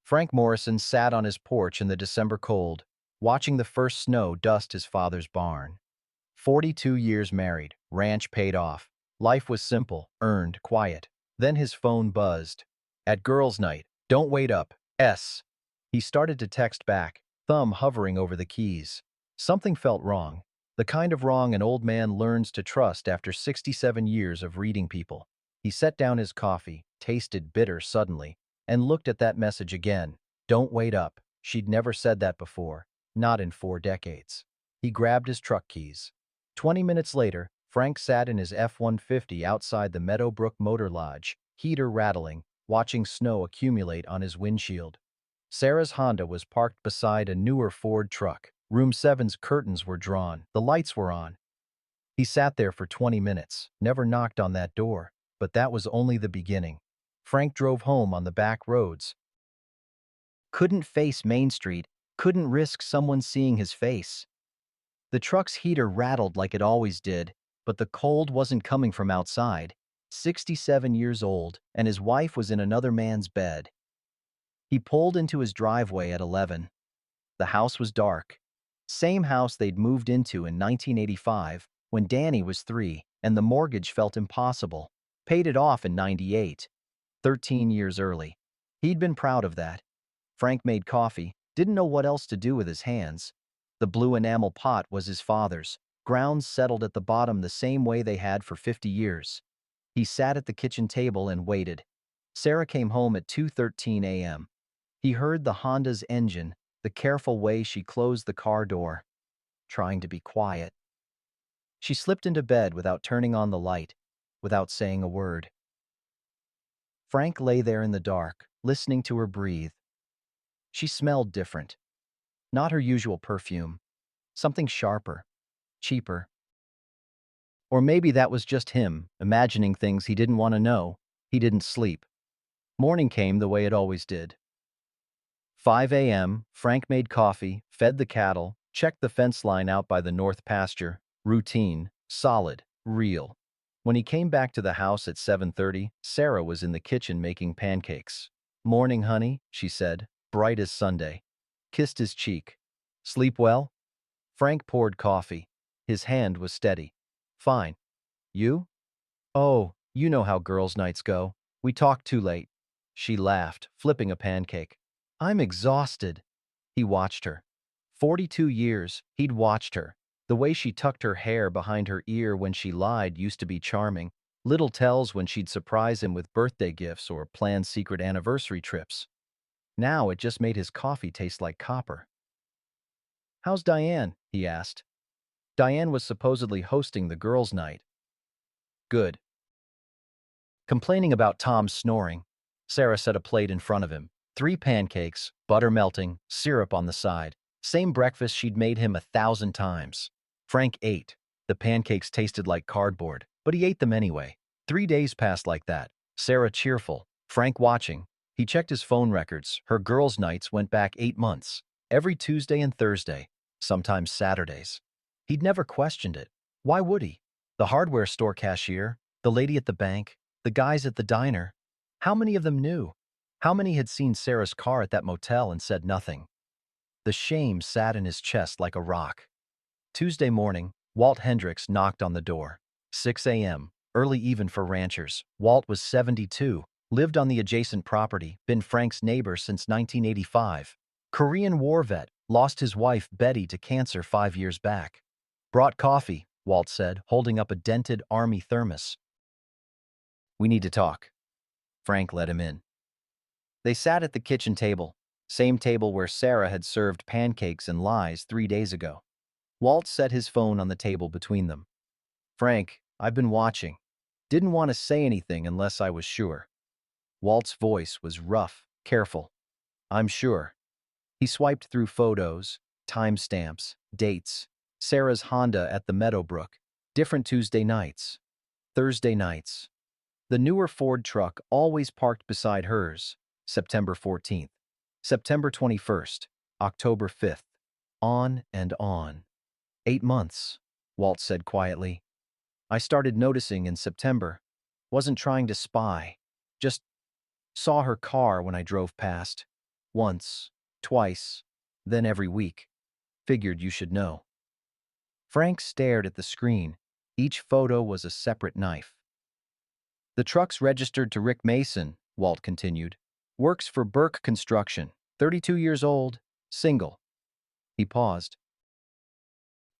Frank Morrison sat on his porch in the December cold, watching the first snow dust his father's barn. 42 years married, ranch paid off. Life was simple, earned, quiet. Then his phone buzzed. At girls' night, don't wait up, S. He started to text back, thumb hovering over the keys. Something felt wrong. The kind of wrong an old man learns to trust after 67 years of reading people. He set down his coffee, tasted bitter suddenly, and looked at that message again. Don't wait up. She'd never said that before, not in 4 decades. He grabbed his truck keys. 20 minutes later, Frank sat in his F-150 outside the Meadowbrook Motor Lodge, heater rattling, watching snow accumulate on his windshield. Sarah's Honda was parked beside a newer Ford truck. Room 7's curtains were drawn. The lights were on. He sat there for 20 minutes, never knocked on that door, but that was only the beginning. Frank drove home on the back roads. Couldn't face Main Street, couldn't risk someone seeing his face. The truck's heater rattled like it always did, but the cold wasn't coming from outside. 67 years old, and his wife was in another man's bed. He pulled into his driveway at 11. The house was dark. Same house they'd moved into in 1985 when Danny was 3, and the mortgage felt impossible. Paid it off in 98, 13 years early. He'd been proud of that. Frank made coffee, didn't know what else to do with his hands. The blue enamel pot was his father's. Grounds settled at the bottom the same way they had for 50 years. He sat at the kitchen table and waited. Sarah came home at 2:13 a.m. He heard the Honda's engine, the careful way she closed the car door, trying to be quiet. She slipped into bed without turning on the light, without saying a word. Frank lay there in the dark, listening to her breathe. She smelled different. Not her usual perfume. Something sharper, cheaper. Or maybe that was just him, imagining things he didn't want to know. He didn't sleep. Morning came the way it always did. 5 a.m., Frank made coffee, fed the cattle, checked the fence line out by the north pasture. Routine, solid, real. When he came back to the house at 7:30, Sarah was in the kitchen making pancakes. "Morning, honey," she said, bright as Sunday. Kissed his cheek. "Sleep well?" Frank poured coffee. His hand was steady. "Fine. You?" "Oh, you know how girls' nights go. We talked too late." She laughed, flipping a pancake. "I'm exhausted." He watched her. 42 years, he'd watched her. The way she tucked her hair behind her ear when she lied used to be charming. Little tells when she'd surprise him with birthday gifts or plan secret anniversary trips. Now it just made his coffee taste like copper. "How's Diane?" he asked. Diane was supposedly hosting the girls' night. "Good." Complaining about Tom's snoring, Sarah set a plate in front of him. 3 pancakes, butter melting, syrup on the side. Same breakfast she'd made him 1,000 times. Frank ate. The pancakes tasted like cardboard, but he ate them anyway. 3 days passed like that. Sarah cheerful, Frank watching. He checked his phone records. Her girls' nights went back 8 months. Every Tuesday and Thursday, sometimes Saturdays. He'd never questioned it. Why would he? The hardware store cashier, the lady at the bank, the guys at the diner. How many of them knew? How many had seen Sarah's car at that motel and said nothing? The shame sat in his chest like a rock. Tuesday morning, Walt Hendricks knocked on the door. 6 a.m., early even for ranchers. Walt was 72, lived on the adjacent property, been Frank's neighbor since 1985. Korean War vet, lost his wife Betty to cancer 5 years back. "Brought coffee," Walt said, holding up a dented army thermos. "We need to talk." Frank let him in. They sat at the kitchen table, same table where Sarah had served pancakes and lies 3 days ago. Walt set his phone on the table between them. "Frank, I've been watching. Didn't want to say anything unless I was sure." Walt's voice was rough, careful. "I'm sure." He swiped through photos, timestamps, dates. Sarah's Honda at the Meadowbrook. Different Tuesday nights. Thursday nights. The newer Ford truck always parked beside hers. September 14th. September 21st. October 5th. On and on. 8 months, Walt said quietly. "I started noticing in September. Wasn't trying to spy. Just saw her car when I drove past. Once, twice, then every week. Figured you should know. Frank stared at the screen. Each photo was a separate knife. The truck's registered to Rick Mason, Walt continued. Works for Burke Construction. 32 years old, single. He paused.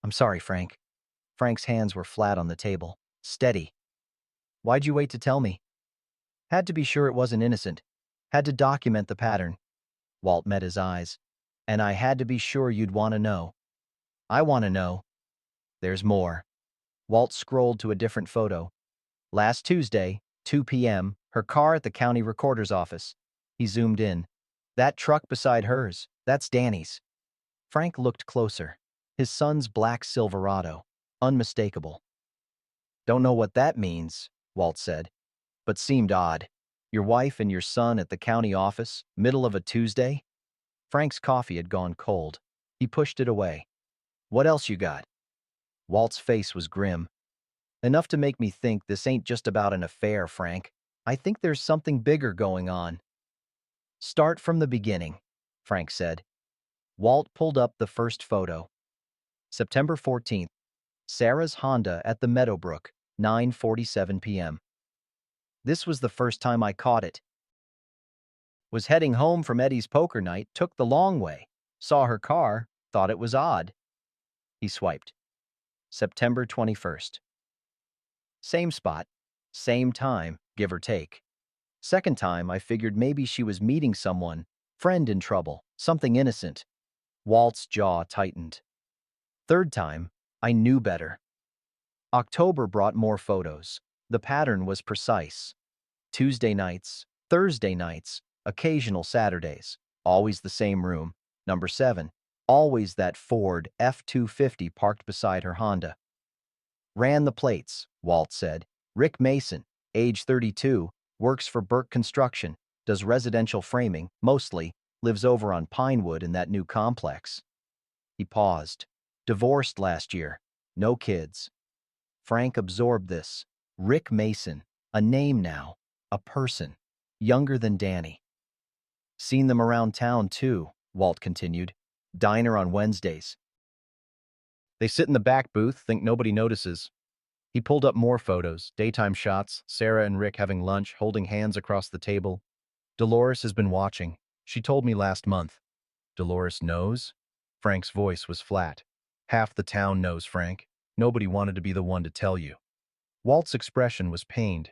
I'm sorry, Frank. Frank's hands were flat on the table. Steady. Why'd you wait to tell me? Had to be sure it wasn't innocent. Had to document the pattern. Walt met his eyes. And I had to be sure you'd want to know. I want to know. There's more. Walt scrolled to a different photo. Last Tuesday, 2 p.m., her car at the county recorder's office. He zoomed in. That truck beside hers, that's Danny's. Frank looked closer. His son's black Silverado. Unmistakable. Don't know what that means, Walt said, but seemed odd. Your wife and your son at the county office, middle of a Tuesday? Frank's coffee had gone cold. He pushed it away. What else you got? Walt's face was grim. Enough to make me think this ain't just about an affair, Frank. I think there's something bigger going on. Start from the beginning, Frank said. Walt pulled up the first photo. September 14th, Sarah's Honda at the Meadowbrook, 9:47 p.m. This was the first time I caught it. Was heading home from Eddie's poker night, took the long way. Saw her car, thought it was odd. He swiped. September 21st. Same spot, same time, give or take. Second time, I figured maybe she was meeting someone, friend in trouble, something innocent. Walt's jaw tightened. Third time, I knew better. October brought more photos. The pattern was precise. Tuesday nights, Thursday nights, occasional Saturdays. Always the same room, number 7. Always that Ford F-250 parked beside her Honda. Ran the plates, Walt said. Rick Mason, age 32, works for Burke Construction, does residential framing, mostly, lives over on Pinewood in that new complex. He paused. Divorced last year. No kids. Frank absorbed this. Rick Mason, a name now, a person, younger than Danny. Seen them around town too, Walt continued. Diner on Wednesdays. They sit in the back booth, think nobody notices. He pulled up more photos, daytime shots, Sarah and Rick having lunch, holding hands across the table. Dolores has been watching. She told me last month. Dolores knows? Frank's voice was flat. Half the town knows, Frank. Nobody wanted to be the one to tell you. Walt's expression was pained.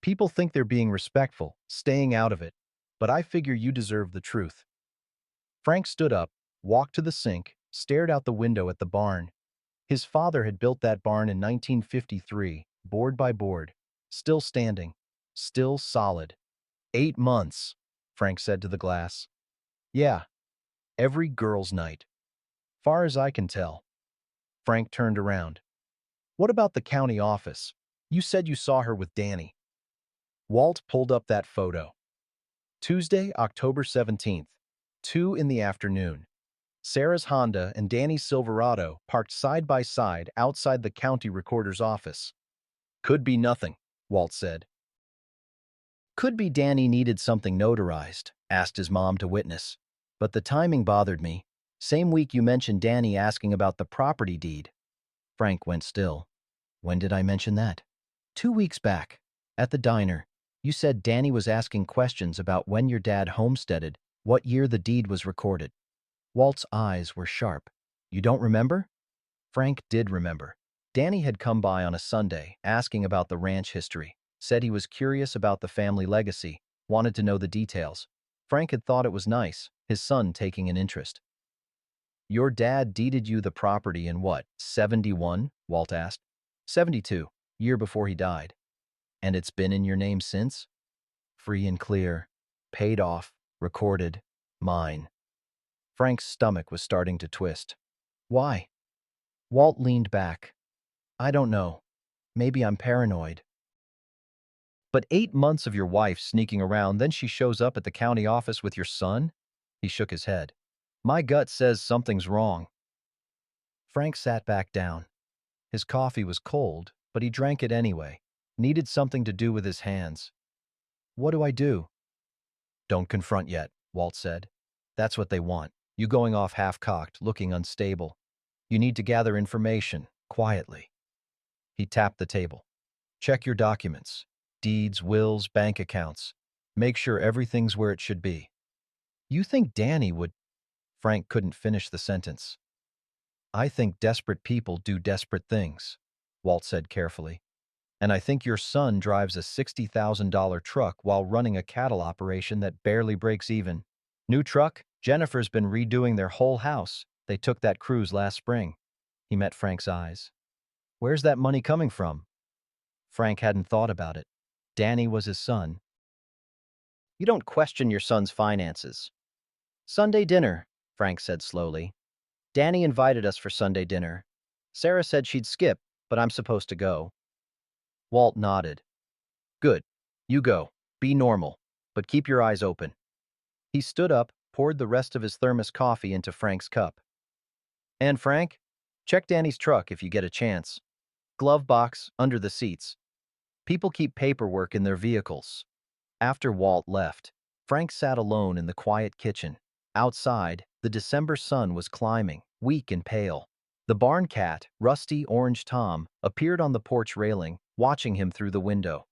People think they're being respectful, staying out of it, but I figure you deserve the truth. Frank stood up, walked to the sink, stared out the window at the barn. His father had built that barn in 1953, board by board, still standing, still solid. 8 months, Frank said to the glass. Yeah, every girl's night. Far as I can tell. Frank turned around. What about the county office? You said you saw her with Danny. Walt pulled up that photo. Tuesday, October 17th, 2 in the afternoon. Sarah's Honda and Danny's Silverado parked side by side outside the county recorder's office. Could be nothing, Walt said. Could be Danny needed something notarized, asked his mom to witness. But the timing bothered me. Same week you mentioned Danny asking about the property deed. Frank went still. When did I mention that? 2 weeks back. At the diner. You said Danny was asking questions about when your dad homesteaded, what year the deed was recorded. Walt's eyes were sharp. You don't remember? Frank did remember. Danny had come by on a Sunday, asking about the ranch history. Said he was curious about the family legacy, wanted to know the details. Frank had thought it was nice, his son taking an interest. Your dad deeded you the property in what, 71? Walt asked. 72, year before he died. And it's been in your name since? Free and clear. Paid off. Recorded. Mine. Frank's stomach was starting to twist. Why? Walt leaned back. I don't know. Maybe I'm paranoid. But 8 months of your wife sneaking around, then she shows up at the county office with your son? He shook his head. My gut says something's wrong. Frank sat back down. His coffee was cold, but he drank it anyway. Needed something to do with his hands. What do I do? Don't confront yet, Walt said. That's what they want. You going off half-cocked, looking unstable. You need to gather information, quietly. He tapped the table. Check your documents. Deeds, wills, bank accounts. Make sure everything's where it should be. You think Danny would... Frank couldn't finish the sentence. I think desperate people do desperate things, Walt said carefully. And I think your son drives a $60,000 truck while running a cattle operation that barely breaks even. New truck? Jennifer's been redoing their whole house. They took that cruise last spring. He met Frank's eyes. Where's that money coming from? Frank hadn't thought about it. Danny was his son. You don't question your son's finances. Sunday dinner, Frank said slowly. Danny invited us for Sunday dinner. Sarah said she'd skip, but I'm supposed to go. Walt nodded. Good. You go. Be normal, but keep your eyes open. He stood up, poured the rest of his thermos coffee into Frank's cup. And Frank, check Danny's truck if you get a chance. Glove box, under the seats. People keep paperwork in their vehicles. After Walt left, Frank sat alone in the quiet kitchen. Outside, the December sun was climbing, weak and pale. The barn cat, Rusty Orange Tom, appeared on the porch railing, watching him through the window.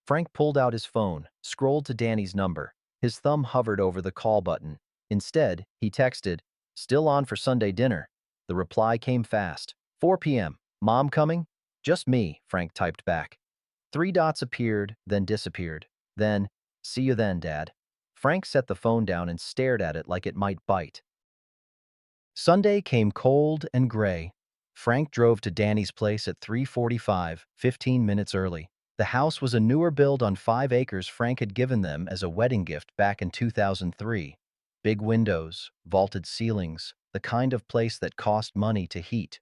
Frank pulled out his phone, scrolled to Danny's number. His thumb hovered over the call button. Instead, he texted, "Still on for Sunday dinner." The reply came fast. 4 p.m. Mom coming? Just me, Frank typed back. 3 dots appeared, then disappeared. Then, see you then, Dad. Frank set the phone down and stared at it like it might bite. Sunday came cold and gray. Frank drove to Danny's place at 3:45, 15 minutes early. The house was a newer build on 5 acres Frank had given them as a wedding gift back in 2003. Big windows, vaulted ceilings, the kind of place that cost money to heat.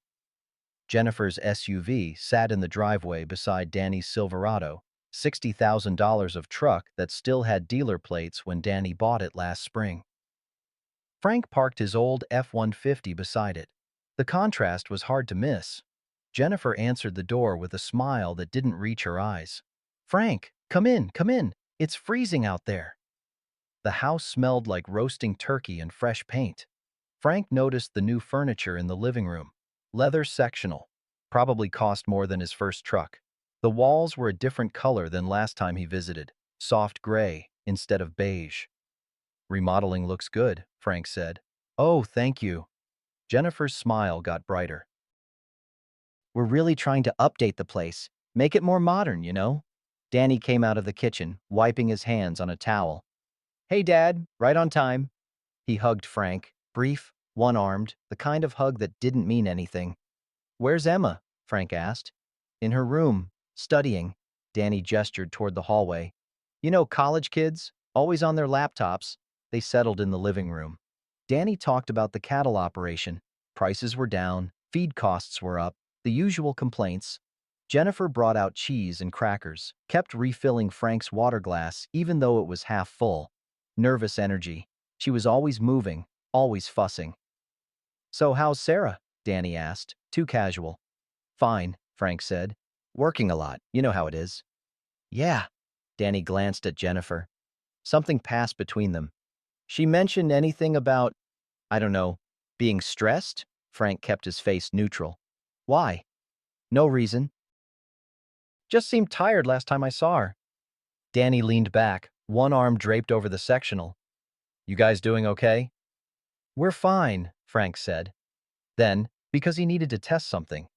Jennifer's SUV sat in the driveway beside Danny's Silverado, $60,000 of truck that still had dealer plates when Danny bought it last spring. Frank parked his old F-150 beside it. The contrast was hard to miss. Jennifer answered the door with a smile that didn't reach her eyes. Frank, come in, come in. It's freezing out there. The house smelled like roasting turkey and fresh paint. Frank noticed the new furniture in the living room. Leather sectional. Probably cost more than his first truck. The walls were a different color than last time he visited. Soft gray instead of beige. Remodeling looks good, Frank said. Oh, thank you. Jennifer's smile got brighter. We're really trying to update the place. Make it more modern, you know? Danny came out of the kitchen, wiping his hands on a towel. Hey, Dad, right on time. He hugged Frank, brief, one-armed, the kind of hug that didn't mean anything. Where's Emma? Frank asked. In her room, studying. Danny gestured toward the hallway. You know, college kids, always on their laptops. They settled in the living room. Danny talked about the cattle operation. Prices were down, feed costs were up, the usual complaints. Jennifer brought out cheese and crackers, kept refilling Frank's water glass even though it was half full. Nervous energy. She was always moving, always fussing. So how's Sarah? Danny asked, too casual. Fine, Frank said. Working a lot, you know how it is. Yeah. Danny glanced at Jennifer. Something passed between them. She mentioned anything about, I don't know, being stressed? Frank kept his face neutral. Why? No reason. Just seemed tired last time I saw her. Danny leaned back, one arm draped over the sectional. You guys doing okay? We're fine, Frank said. Then, because he needed to test something.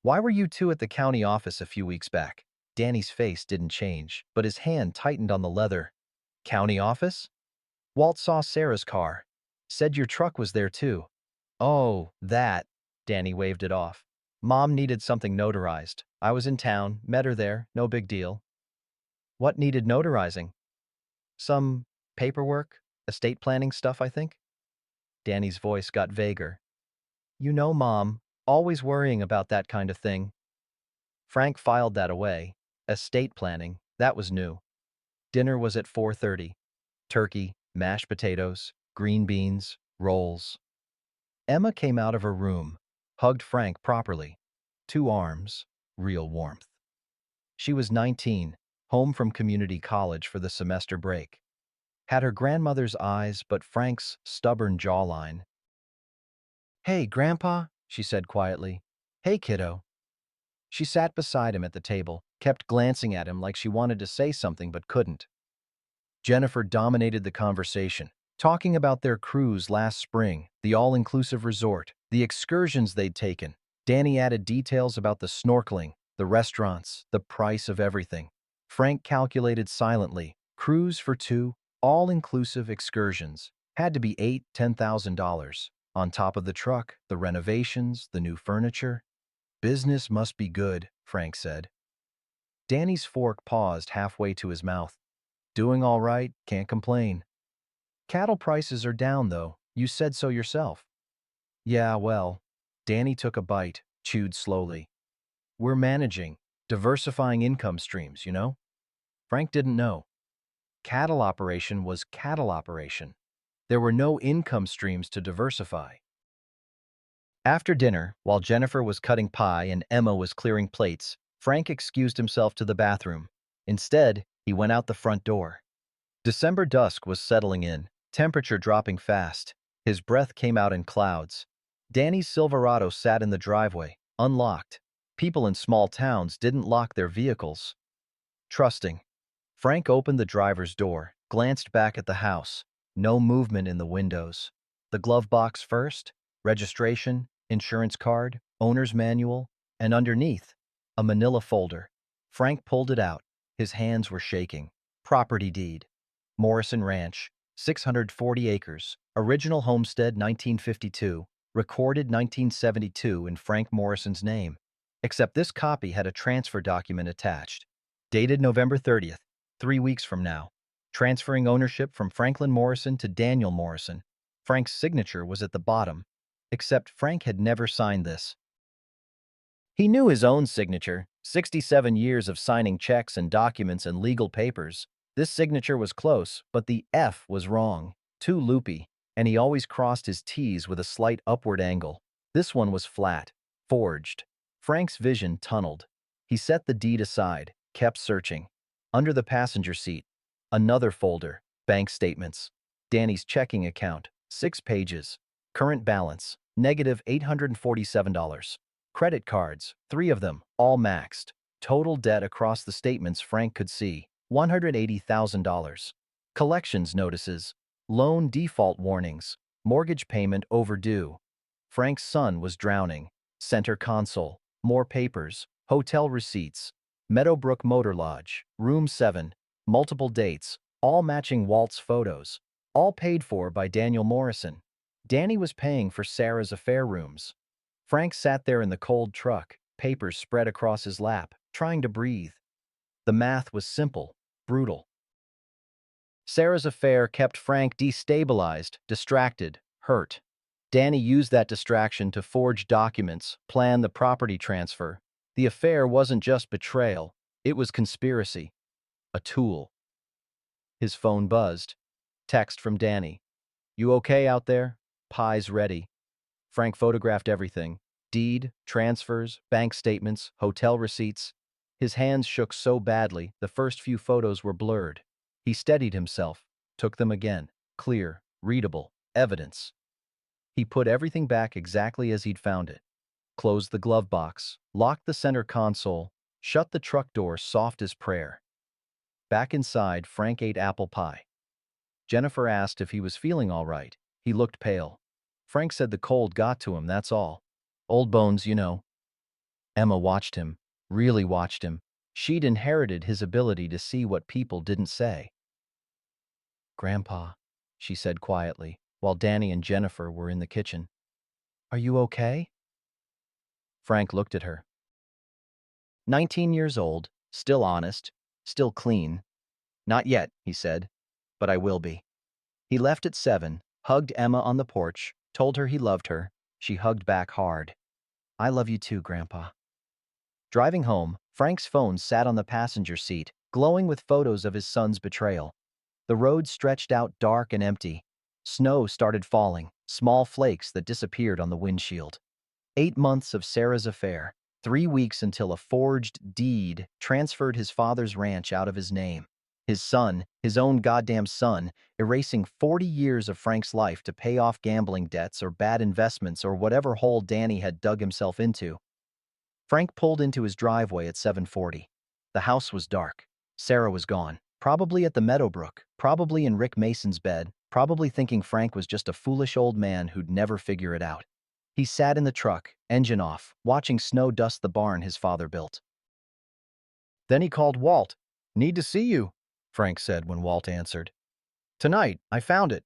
Why were you two at the county office a few weeks back? Danny's face didn't change, but his hand tightened on the leather. County office? Walt saw Sarah's car. Said your truck was there too. Oh, that. Danny waved it off. Mom needed something notarized. I was in town, met her there, no big deal. What needed notarizing? Some paperwork, estate planning stuff, I think. Danny's voice got vaguer. You know, Mom, always worrying about that kind of thing. Frank filed that away. Estate planning, that was new. Dinner was at 4:30. Turkey, mashed potatoes, green beans, rolls. Emma came out of her room, hugged Frank properly. 2 arms, real warmth. She was 19, home from community college for the semester break. Had her grandmother's eyes but Frank's stubborn jawline. "Hey, Grandpa," she said quietly. "Hey, kiddo." She sat beside him at the table, kept glancing at him like she wanted to say something but couldn't. Jennifer dominated the conversation, talking about their cruise last spring, the all-inclusive resort, the excursions they'd taken. Danny added details about the snorkeling, the restaurants, the price of everything. Frank calculated silently. Cruise for two, all-inclusive excursions. Had to be $10,000. On top of the truck, the renovations, the new furniture. Business must be good, Frank said. Danny's fork paused halfway to his mouth. Doing all right, can't complain. Cattle prices are down, though. You said so yourself. Yeah, well. Danny took a bite, chewed slowly. We're managing, diversifying income streams, you know? Frank didn't know. Cattle operation was cattle operation. There were no income streams to diversify. After dinner, while Jennifer was cutting pie and Emma was clearing plates, Frank excused himself to the bathroom. Instead, he went out the front door. December dusk was settling in, temperature dropping fast. His breath came out in clouds. Danny's Silverado sat in the driveway, unlocked. People in small towns didn't lock their vehicles. Trusting. Frank opened the driver's door, glanced back at the house. No movement in the windows. The glove box first, registration, insurance card, owner's manual, and underneath, a manila folder. Frank pulled it out. His hands were shaking. Property deed. Morrison Ranch, 640 acres, original homestead 1952, recorded 1972 in Frank Morrison's name. Except this copy had a transfer document attached, dated November 30th, 3 weeks from now, transferring ownership from Franklin Morrison to Daniel Morrison. Frank's signature was at the bottom, except Frank had never signed this. He knew his own signature, 67 years of signing checks and documents and legal papers. This signature was close, but the F was wrong, too loopy, and he always crossed his T's with a slight upward angle. This one was flat, forged. Frank's vision tunneled. He set the deed aside, kept searching. Under the passenger seat, another folder, bank statements. Danny's checking account, 6 pages. Current balance, negative $847. Credit cards, 3 of them, all maxed. Total debt across the statements Frank could see, $180,000. Collections notices, loan default warnings, mortgage payment overdue. Frank's son was drowning. Center console, more papers, hotel receipts, Meadowbrook Motor Lodge, room 7, multiple dates, all matching Walt's photos, all paid for by Daniel Morrison. Danny was paying for Sarah's affair rooms. Frank sat there in the cold truck, papers spread across his lap, trying to breathe. The math was simple, brutal. Sarah's affair kept Frank destabilized, distracted, hurt. Danny used that distraction to forge documents, plan the property transfer. The affair wasn't just betrayal, it was conspiracy. A tool. His phone buzzed. Text from Danny. You okay out there? Pie's ready. Frank photographed everything. Deed, transfers, bank statements, hotel receipts. His hands shook so badly, the first few photos were blurred. He steadied himself, took them again. Clear, readable, evidence. He put everything back exactly as he'd found it. Closed the glove box, locked the center console, shut the truck door soft as prayer. Back inside, Frank ate apple pie. Jennifer asked if he was feeling all right. He looked pale. Frank said the cold got to him, that's all. Old bones, you know. Emma watched him, really watched him. She'd inherited his ability to see what people didn't say. Grandpa, she said quietly, while Danny and Jennifer were in the kitchen. Are you okay? Frank looked at her. 19 years old, still honest, still clean. Not yet, he said, but I will be. He left at 7, hugged Emma on the porch, told her he loved her. She hugged back hard. I love you too, Grandpa. Driving home, Frank's phone sat on the passenger seat, glowing with photos of his son's betrayal. The road stretched out dark and empty. Snow started falling, small flakes that disappeared on the windshield. 8 months of Sarah's affair, 3 weeks until a forged deed transferred his father's ranch out of his name. His son, his own goddamn son, erasing 40 years of Frank's life to pay off gambling debts or bad investments or whatever hole Danny had dug himself into. Frank pulled into his driveway at 7:40. The house was dark. Sarah was gone. Probably at the Meadowbrook, probably in Rick Mason's bed, probably thinking Frank was just a foolish old man who'd never figure it out. He sat in the truck, engine off, watching snow dust the barn his father built. Then he called Walt. "Need to see you," Frank said when Walt answered. "Tonight, I found it."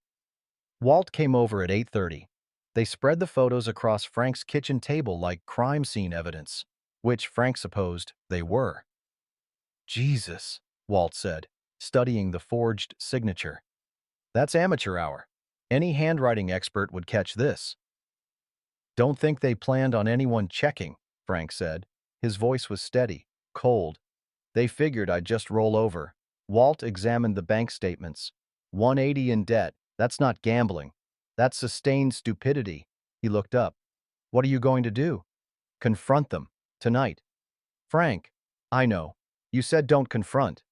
Walt came over at 8:30. They spread the photos across Frank's kitchen table like crime scene evidence, which Frank supposed they were. "Jesus," Walt said, studying the forged signature. "That's amateur hour. Any handwriting expert would catch this." "Don't think they planned on anyone checking," Frank said. His voice was steady, cold. "They figured I'd just roll over." Walt examined the bank statements. 180 in debt. That's not gambling. That's sustained stupidity. He looked up. "What are you going to do?" "Confront them. Tonight." "Frank." "I know. You said don't confront."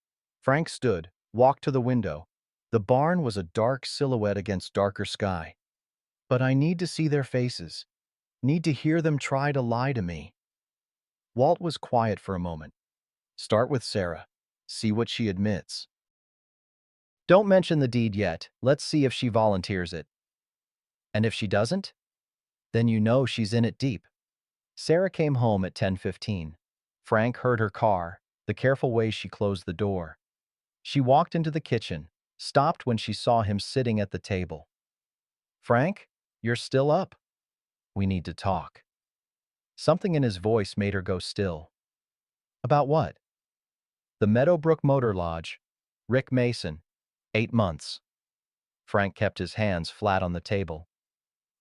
Frank stood, walked to the window. The barn was a dark silhouette against darker sky. "But I need to see their faces. Need to hear them try to lie to me." Walt was quiet for a moment. "Start with Sarah. See what she admits." "Don't mention the deed yet. Let's see if she volunteers it." "And if she doesn't?" "Then you know she's in it deep." Sarah came home at 10:15. Frank heard her car, the careful way she closed the door. She walked into the kitchen, stopped when she saw him sitting at the table. "Frank, you're still up. We need to talk." Something in his voice made her go still. "About what?" "The Meadowbrook Motor Lodge. Rick Mason. 8 months." Frank kept his hands flat on the table.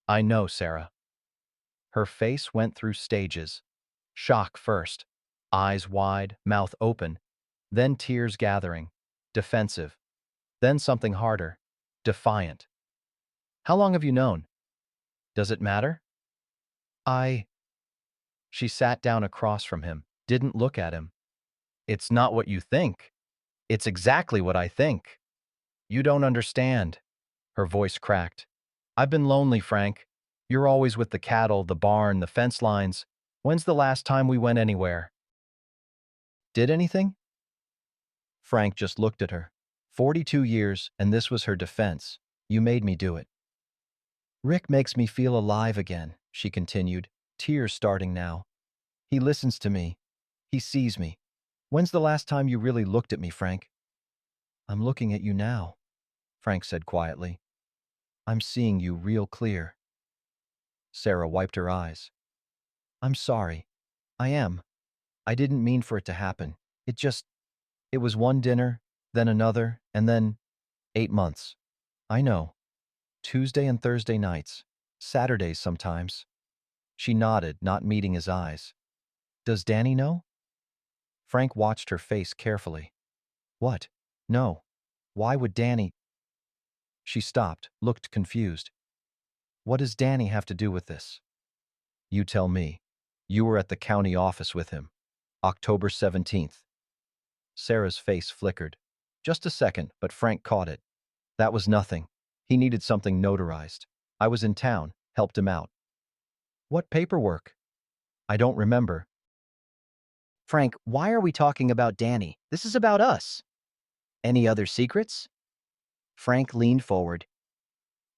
"I know, Sarah." Her face went through stages. Shock first, eyes wide, mouth open, then tears gathering, defensive, then something harder, defiant. "How long have you known? Does it matter?" "I—" She sat down across from him, didn't look at him. "It's not what you think. It's exactly what I think. You don't understand." Her voice cracked. "I've been lonely, Frank. You're always with the cattle, the barn, the fence lines. When's the last time we went anywhere?" "Did anything?" Frank just looked at her. 42 years, and this was her defense. "You made me do it." "Rick makes me feel alive again," she continued, tears starting now. "He listens to me. He sees me. When's the last time you really looked at me, Frank?" "I'm looking at you now," Frank said quietly. "I'm seeing you real clear." Sarah wiped her eyes. "I'm sorry. I am. I didn't mean for it to happen. It was one dinner, then another, and then 8 months. I know. Tuesday and Thursday nights. Saturdays sometimes." She nodded, not meeting his eyes. "Does Danny know?" Frank watched her face carefully. "What? No. Why would Danny—" She stopped, looked confused. "What does Danny have to do with this?" "You tell me. You were at the county office with him. October 17th. Sarah's face flickered. Just a second, but Frank caught it. "That was nothing. He needed something notarized. I was in town, helped him out." "What paperwork?" "I don't remember." Frank, why are we talking about Danny? This is about us. Any other secrets? Frank leaned forward.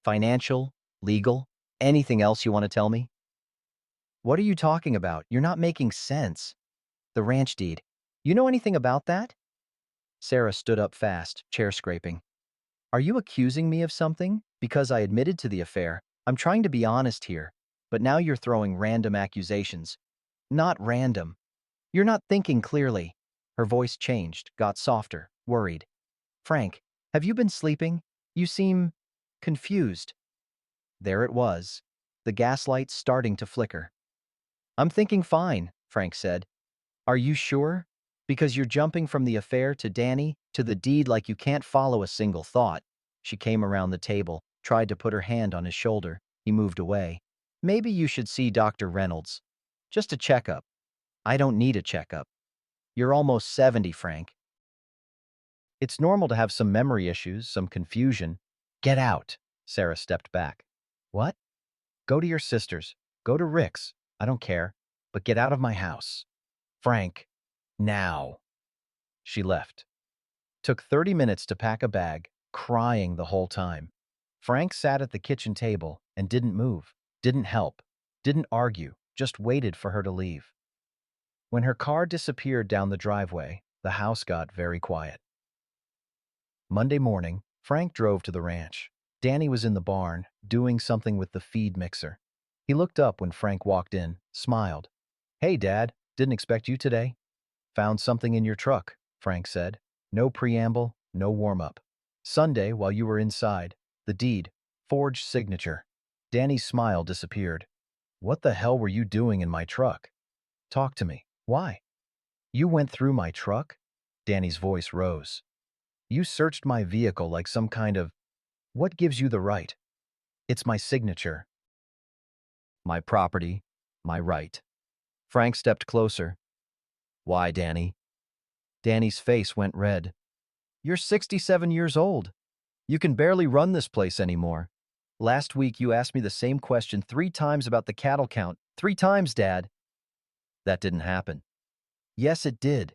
Financial, legal, anything else you want to tell me? "What are you talking about? You're not making sense." The ranch deed. You know anything about that? Sarah stood up fast, chair scraping. "Are you accusing me of something? Because I admitted to the affair. I'm trying to be honest here, but now you're throwing random accusations." "Not random. You're not thinking clearly." Her voice changed, got softer, worried. "Frank, have you been sleeping? You seem confused." There it was, the gaslight starting to flicker. "I'm thinking fine," Frank said. "Are you sure? Because you're jumping from the affair to Danny to the deed like you can't follow a single thought." She came around the table, tried to put her hand on his shoulder. He moved away. "Maybe you should see Dr. Reynolds. Just a checkup." "I don't need a checkup. You're almost 70, Frank." It's normal to have some memory issues, some confusion. Get out. Sarah stepped back. What? Go to your sister's. Go to Rick's. I don't care. But get out of my house. Frank. Now. She left. Took 30 minutes to pack a bag, crying the whole time. Frank sat at the kitchen table and didn't move, didn't help, didn't argue, just waited for her to leave. When her car disappeared down the driveway, the house got very quiet. Monday morning, Frank drove to the ranch. Danny was in the barn, doing something with the feed mixer. He looked up when Frank walked in, smiled. Hey, Dad, didn't expect you today. Found something in your truck, Frank said. No preamble, no warm-up. Sunday, while you were inside, the deed, forged signature. Danny's smile disappeared. What the hell were you doing in my truck? Talk to me. Why? You went through my truck? Danny's voice rose. You searched my vehicle like some kind of... What gives you the right? It's my signature. My property, my right. Frank stepped closer. Why, Danny? Danny's face went red. You're 67 years old. You can barely run this place anymore. Last week you asked me the same question 3 times about the cattle count. 3 times, Dad. That didn't happen. Yes, it did.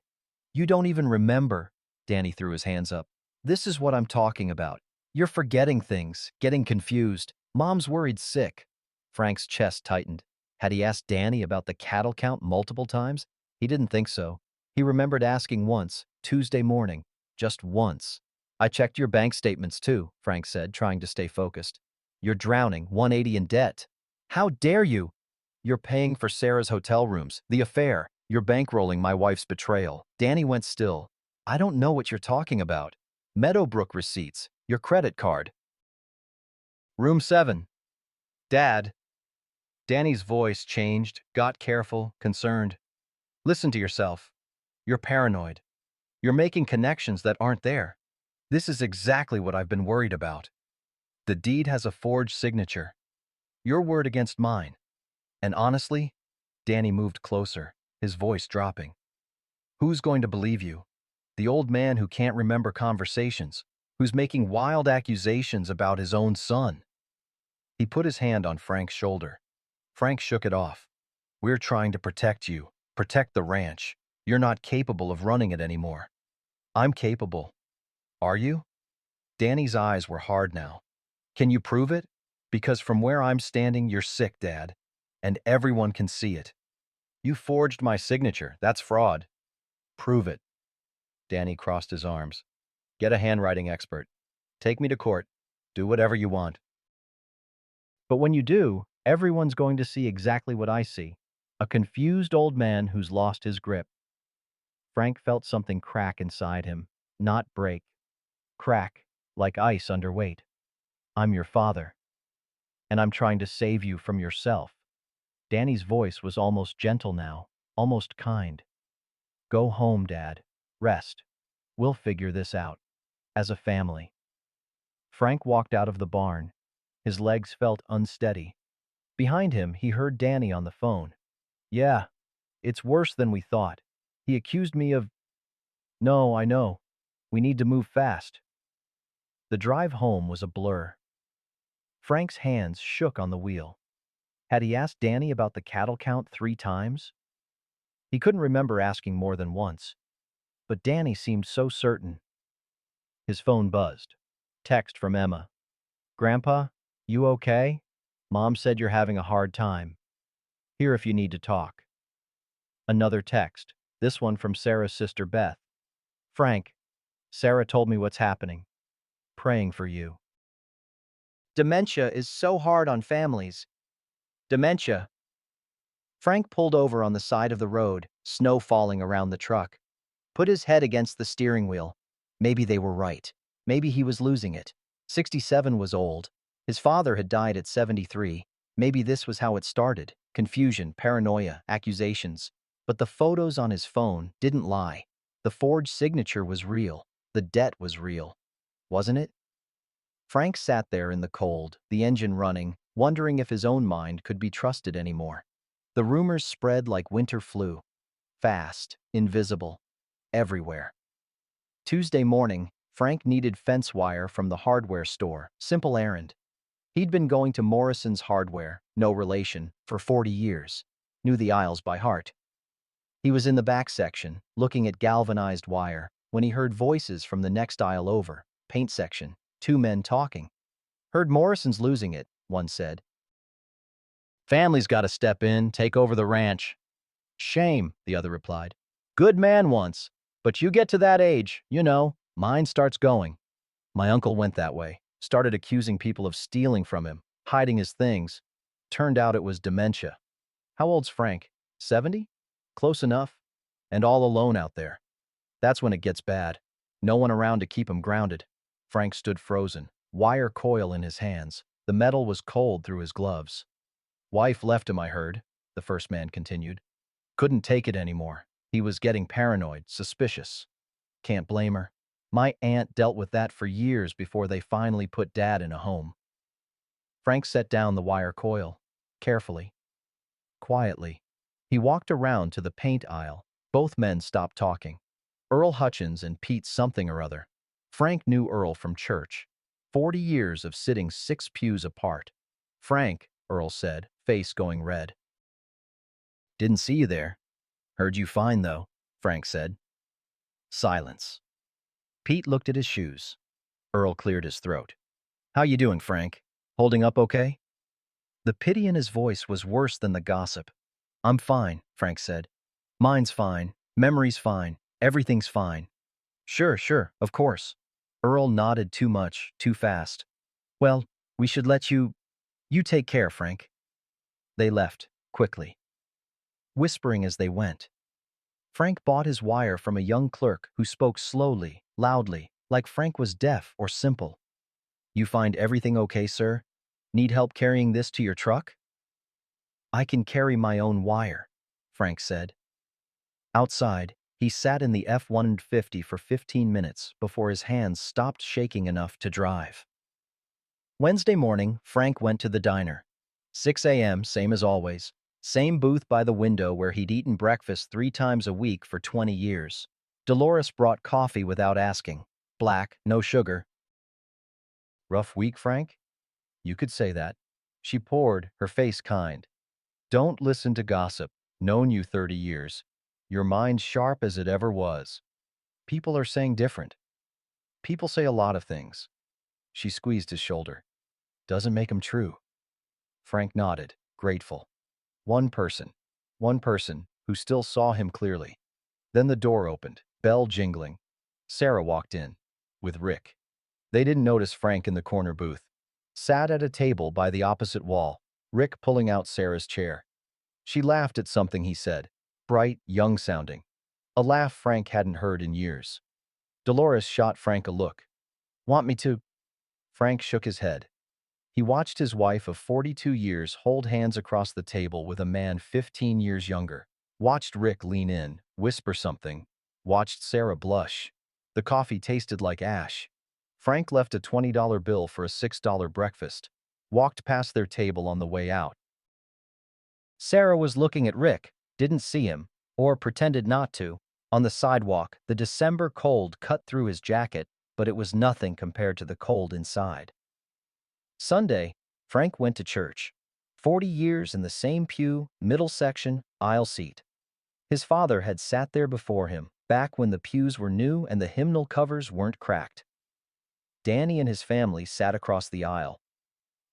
You don't even remember. Danny threw his hands up. This is what I'm talking about. You're forgetting things, getting confused. Mom's worried sick. Frank's chest tightened. Had he asked Danny about the cattle count multiple times? He didn't think so. He remembered asking once, Tuesday morning, just once. I checked your bank statements too, Frank said, trying to stay focused. You're drowning, 180 in debt. How dare you? You're paying for Sarah's hotel rooms, the affair. You're bankrolling my wife's betrayal. Danny went still. I don't know what you're talking about. Meadowbrook receipts, your credit card. Room 7. Dad. Danny's voice changed, got careful, concerned. Listen to yourself. You're paranoid. You're making connections that aren't there. This is exactly what I've been worried about. The deed has a forged signature. Your word against mine. And honestly, Danny moved closer, his voice dropping. Who's going to believe you? The old man who can't remember conversations, who's making wild accusations about his own son. He put his hand on Frank's shoulder. Frank shook it off. We're trying to protect you, protect the ranch. You're not capable of running it anymore. I'm capable. Are you? Danny's eyes were hard now. Can you prove it? Because from where I'm standing, you're sick, Dad. And everyone can see it. You forged my signature. That's fraud. Prove it. Danny crossed his arms. Get a handwriting expert. Take me to court. Do whatever you want. But when you do, everyone's going to see exactly what I see. A confused old man who's lost his grip. Frank felt something crack inside him, not break. Crack, like ice under weight. I'm your father. And I'm trying to save you from yourself. Danny's voice was almost gentle now, almost kind. Go home, Dad. Rest. We'll figure this out. As a family. Frank walked out of the barn. His legs felt unsteady. Behind him, he heard Danny on the phone. Yeah, it's worse than we thought. He accused me of... No, I know. We need to move fast. The drive home was a blur. Frank's hands shook on the wheel. Had he asked Danny about the cattle count 3 times? He couldn't remember asking more than once. But Danny seemed so certain. His phone buzzed. Text from Emma. Grandpa, you okay? Mom said you're having a hard time. Here if you need to talk. Another text, this one from Sarah's sister Beth. Frank, Sarah told me what's happening. Praying for you. Dementia is so hard on families. Dementia. Frank pulled over on the side of the road, snow falling around the truck. Put his head against the steering wheel. Maybe they were right. Maybe he was losing it. 67 was old. His father had died at 73. Maybe this was how it started. Confusion, paranoia, accusations. But the photos on his phone didn't lie. The forged signature was real. The debt was real. Wasn't it? Frank sat there in the cold, the engine running, wondering if his own mind could be trusted anymore. The rumors spread like winter flu. Fast, invisible, everywhere. Tuesday morning, Frank needed fence wire from the hardware store. Simple errand. He'd been going to Morrison's Hardware, no relation, for 40 years. Knew the aisles by heart. He was in the back section, looking at galvanized wire, when he heard voices from the next aisle over. Paint section. Two men talking. Heard Morrison's losing it, one said. Family's got to step in, take over the ranch. Shame, the other replied. Good man once, but you get to that age, mine starts going. My uncle went that way, started accusing people of stealing from him, hiding his things. Turned out it was dementia. How old's Frank? 70? Close enough. And all alone out there. That's when it gets bad. No one around to keep him grounded. Frank stood frozen, wire coil in his hands. The metal was cold through his gloves. Wife left him, I heard, the first man continued. Couldn't take it anymore. He was getting paranoid, suspicious. Can't blame her. My aunt dealt with that for years before they finally put Dad in a home. Frank set down the wire coil, carefully, quietly. He walked around to the paint aisle. Both men stopped talking. Earl Hutchins and Pete something or other. Frank knew Earl from church. 40 years of sitting 6 pews apart. Frank, Earl said, face going red. Didn't see you there. Heard you fine, though, Frank said. Silence. Pete looked at his shoes. Earl cleared his throat. How you doing, Frank? Holding up okay? The pity in his voice was worse than the gossip. I'm fine, Frank said. Mine's fine. Memory's fine. Everything's fine. Sure, of course. Earl nodded too much, too fast. Well, we should let you take care, Frank. They left, quickly, whispering as they went. Frank bought his wire from a young clerk who spoke slowly, loudly, like Frank was deaf or simple. You find everything okay, sir? Need help carrying this to your truck? I can carry my own wire, Frank said. Outside, he sat in the F-150 for 15 minutes before his hands stopped shaking enough to drive. Wednesday morning, Frank went to the diner. 6 a.m., same as always. Same booth by the window where he'd eaten breakfast 3 times a week for 20 years. Dolores brought coffee without asking. Black, no sugar. Rough week, Frank? You could say that. She poured, her face kind. Don't listen to gossip. Known you 30 years. Your mind's sharp as it ever was. People are saying different. People say a lot of things. She squeezed his shoulder. Doesn't make 'em true. Frank nodded, grateful. One person who still saw him clearly. Then the door opened, bell jingling. Sarah walked in, with Rick. They didn't notice Frank in the corner booth. Sat at a table by the opposite wall, Rick pulling out Sarah's chair. She laughed at something he said, bright, young-sounding. A laugh Frank hadn't heard in years. Dolores shot Frank a look. Want me to? Frank shook his head. He watched his wife of 42 years hold hands across the table with a man 15 years younger. Watched Rick lean in, whisper something. Watched Sarah blush. The coffee tasted like ash. Frank left a $20 bill for a $6 breakfast. Walked past their table on the way out. Sarah was looking at Rick, didn't see him, or pretended not to. On the sidewalk, the December cold cut through his jacket, but it was nothing compared to the cold inside. Sunday, Frank went to church. 40 years in the same pew, middle section, aisle seat. His father had sat there before him, back when the pews were new and the hymnal covers weren't cracked. Danny and his family sat across the aisle.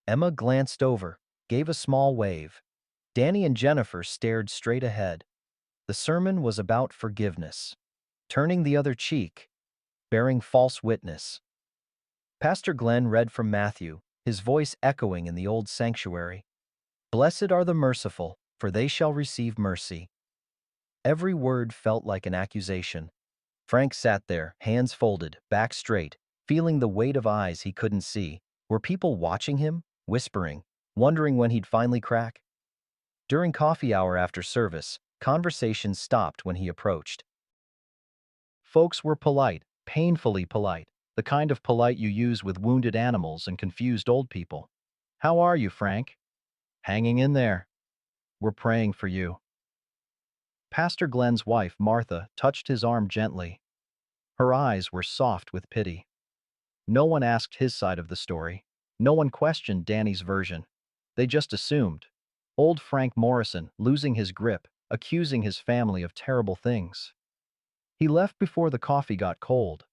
Emma glanced over, gave a small wave. Danny and Jennifer stared straight ahead. The sermon was about forgiveness, turning the other cheek, bearing false witness. Pastor Glenn read from Matthew, his voice echoing in the old sanctuary. Blessed are the merciful, for they shall receive mercy. Every word felt like an accusation. Frank sat there, hands folded, back straight, feeling the weight of eyes he couldn't see. Were people watching him, whispering, wondering when he'd finally crack? During coffee hour after service, conversation stopped when he approached. Folks were polite, painfully polite, the kind of polite you use with wounded animals and confused old people. How are you, Frank? Hanging in there. We're praying for you. Pastor Glenn's wife, Martha, touched his arm gently. Her eyes were soft with pity. No one asked his side of the story. No one questioned Danny's version. They just assumed. Old Frank Morrison, losing his grip, accusing his family of terrible things. He left before the coffee got cold.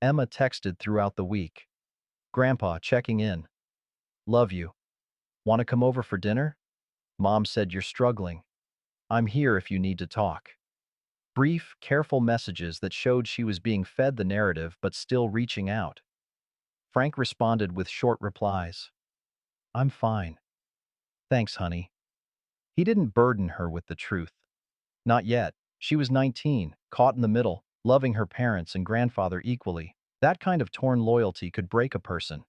Emma texted throughout the week. Grandpa checking in. Love you. Want to come over for dinner? Mom said you're struggling. I'm here if you need to talk. Brief, careful messages that showed she was being fed the narrative but still reaching out. Frank responded with short replies. I'm fine. Thanks, honey. He didn't burden her with the truth. Not yet. She was 19, caught in the middle, loving her parents and grandfather equally. That kind of torn loyalty could break a person.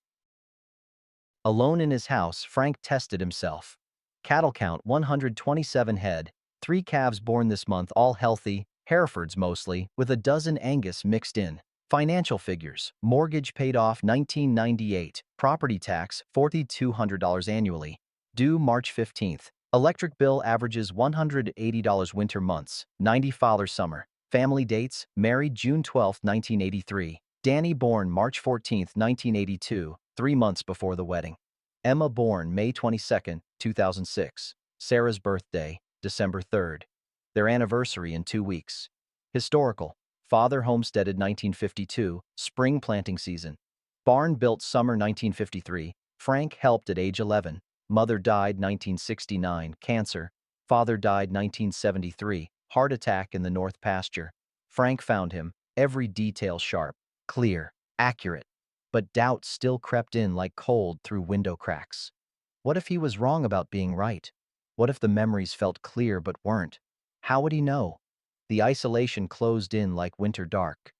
Alone in his house, Frank tested himself. Cattle count 127 head, 3 calves born this month, all healthy, Herefords mostly, with a dozen Angus mixed in. Financial figures: mortgage paid off 1998, property tax $4,200 annually, due March 15th. Electric bill averages $180 winter months, $90 summer. Family dates: married June 12, 1983. Danny born March 14, 1982, 3 months before the wedding. Emma born May 22, 2006. Sarah's birthday, December 3rd. Their anniversary in 2 weeks. Historical: father homesteaded 1952, spring planting season. Barn built summer 1953. Frank helped at age 11. Mother died 1969, cancer. Father died 1973, heart attack in the North Pasture. Frank found him, every detail sharp, clear, accurate. But doubt still crept in like cold through window cracks. What if he was wrong about being right? What if the memories felt clear but weren't? How would he know? The isolation closed in like winter dark.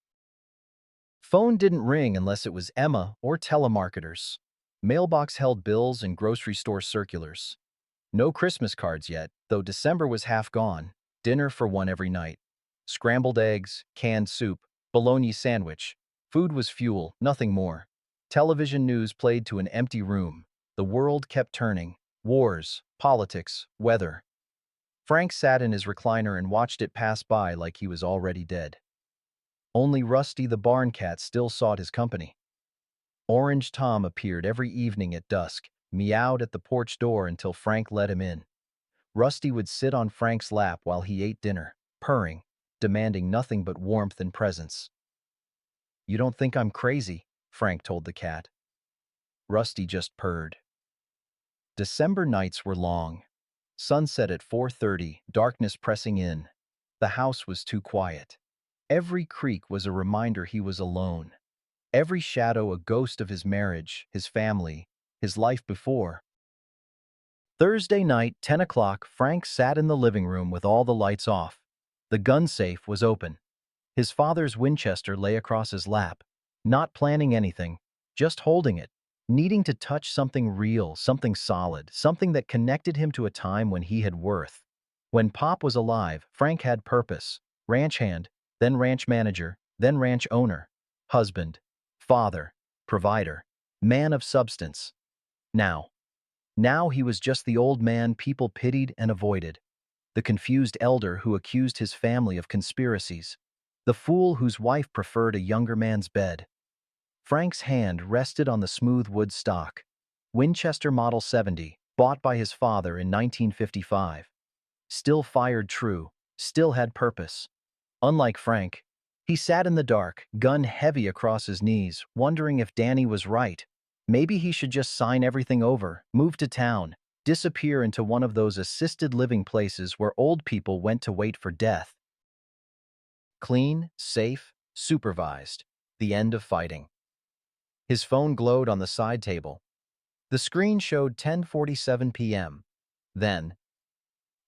Phone didn't ring unless it was Emma or telemarketers. Mailbox held bills and grocery store circulars. No Christmas cards yet, though December was half gone. Dinner for one every night. Scrambled eggs, canned soup, bologna sandwich. Food was fuel, nothing more. Television news played to an empty room. The world kept turning. Wars, politics, weather. Frank sat in his recliner and watched it pass by like he was already dead. Only Rusty the barn cat still sought his company. Orange Tom appeared every evening at dusk, meowed at the porch door until Frank let him in. Rusty would sit on Frank's lap while he ate dinner, purring, demanding nothing but warmth and presence. You don't think I'm crazy, Frank told the cat. Rusty just purred. December nights were long. Sunset at 4:30, darkness pressing in. The house was too quiet. Every creak was a reminder he was alone. Every shadow a ghost of his marriage, his family, his life before. Thursday night, 10 o'clock, Frank sat in the living room with all the lights off. The gun safe was open. His father's Winchester lay across his lap, not planning anything, just holding it, needing to touch something real, something solid, something that connected him to a time when he had worth. When Pop was alive, Frank had purpose: ranch hand, then ranch manager, then ranch owner, husband, father, provider, man of substance. Now he was just the old man people pitied and avoided, the confused elder who accused his family of conspiracies, the fool whose wife preferred a younger man's bed. Frank's hand rested on the smooth wood stock. Winchester Model 70, bought by his father in 1955. Still fired true, still had purpose. Unlike Frank, he sat in the dark, gun heavy across his knees, wondering if Danny was right. Maybe he should just sign everything over, move to town, disappear into one of those assisted living places where old people went to wait for death. Clean, safe, supervised. The end of fighting. His phone glowed on the side table. The screen showed 10:47 p.m. Then,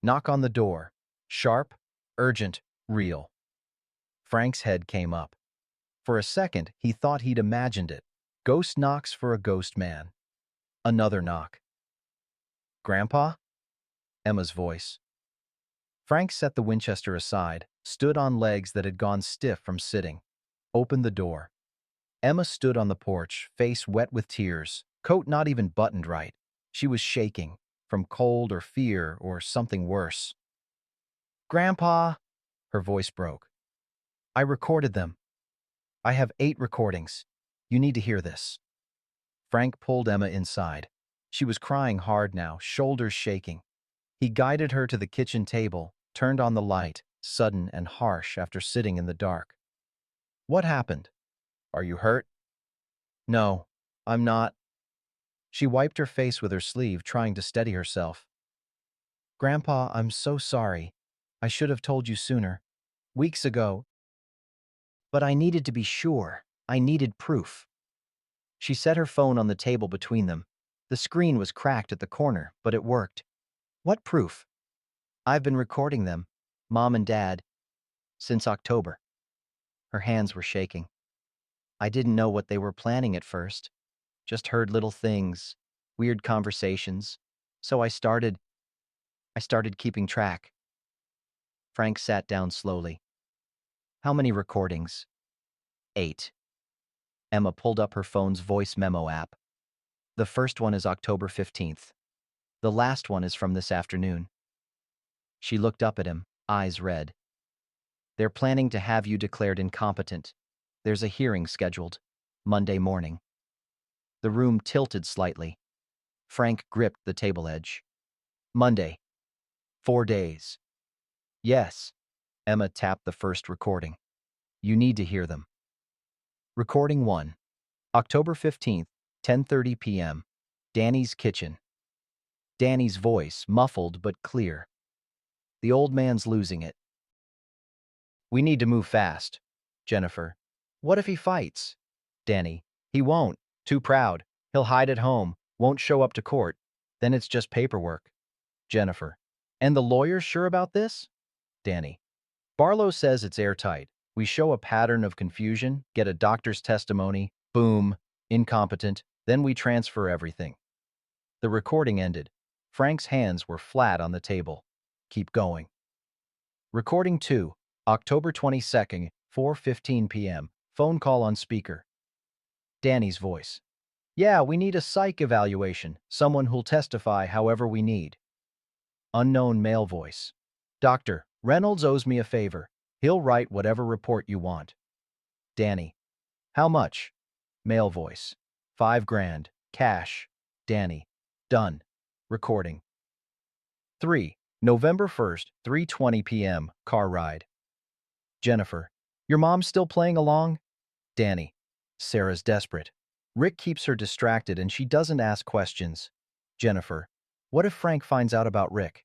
knock on the door. Sharp, urgent, real. Frank's head came up. For a second, he thought he'd imagined it. Ghost knocks for a ghost man. Another knock. Grandpa? Emma's voice. Frank set the Winchester aside, stood on legs that had gone stiff from sitting, opened the door. Emma stood on the porch, face wet with tears, coat not even buttoned right. She was shaking, from cold or fear or something worse. Grandpa, her voice broke. I recorded them. I have 8 recordings. You need to hear this. Frank pulled Emma inside. She was crying hard now, shoulders shaking. He guided her to the kitchen table, turned on the light, sudden and harsh after sitting in the dark. What happened? Are you hurt? No, I'm not. She wiped her face with her sleeve, trying to steady herself. Grandpa, I'm so sorry. I should have told you sooner. Weeks ago. But I needed to be sure. I needed proof. She set her phone on the table between them. The screen was cracked at the corner, but it worked. What proof? I've been recording them, Mom and Dad, since October. Her hands were shaking. I didn't know what they were planning at first. Just heard little things, weird conversations. So I started keeping track. Frank sat down slowly. How many recordings? 8. Emma pulled up her phone's voice memo app. The first one is October 15th. The last one is from this afternoon. She looked up at him, eyes red. They're planning to have you declared incompetent. There's a hearing scheduled, Monday morning. The room tilted slightly. Frank gripped the table edge. Monday. 4 days. Yes. Emma tapped the first recording. You need to hear them. Recording 1. October 15th, 10:30 p.m. Danny's kitchen. Danny's voice, muffled but clear. The old man's losing it. We need to move fast. Jennifer. What if he fights? Danny. He won't. Too proud. He'll hide at home. Won't show up to court. Then it's just paperwork. Jennifer. And the lawyer's sure about this? Danny. Barlow says it's airtight. We show a pattern of confusion, get a doctor's testimony, boom, incompetent, then we transfer everything. The recording ended. Frank's hands were flat on the table. Keep going. Recording 2, October 22nd, 4:15 p.m. Phone call on speaker. Danny's voice. Yeah, we need a psych evaluation, someone who'll testify however we need. Unknown male voice. Doctor, Reynolds owes me a favor. He'll write whatever report you want. Danny. How much? Male voice. 5 grand. Cash. Danny. Done. Recording. 3. November 1st, 3:20 p.m. Car ride. Jennifer. Your mom's still playing along? Danny. Sarah's desperate. Rick keeps her distracted and she doesn't ask questions. Jennifer. What if Frank finds out about Rick?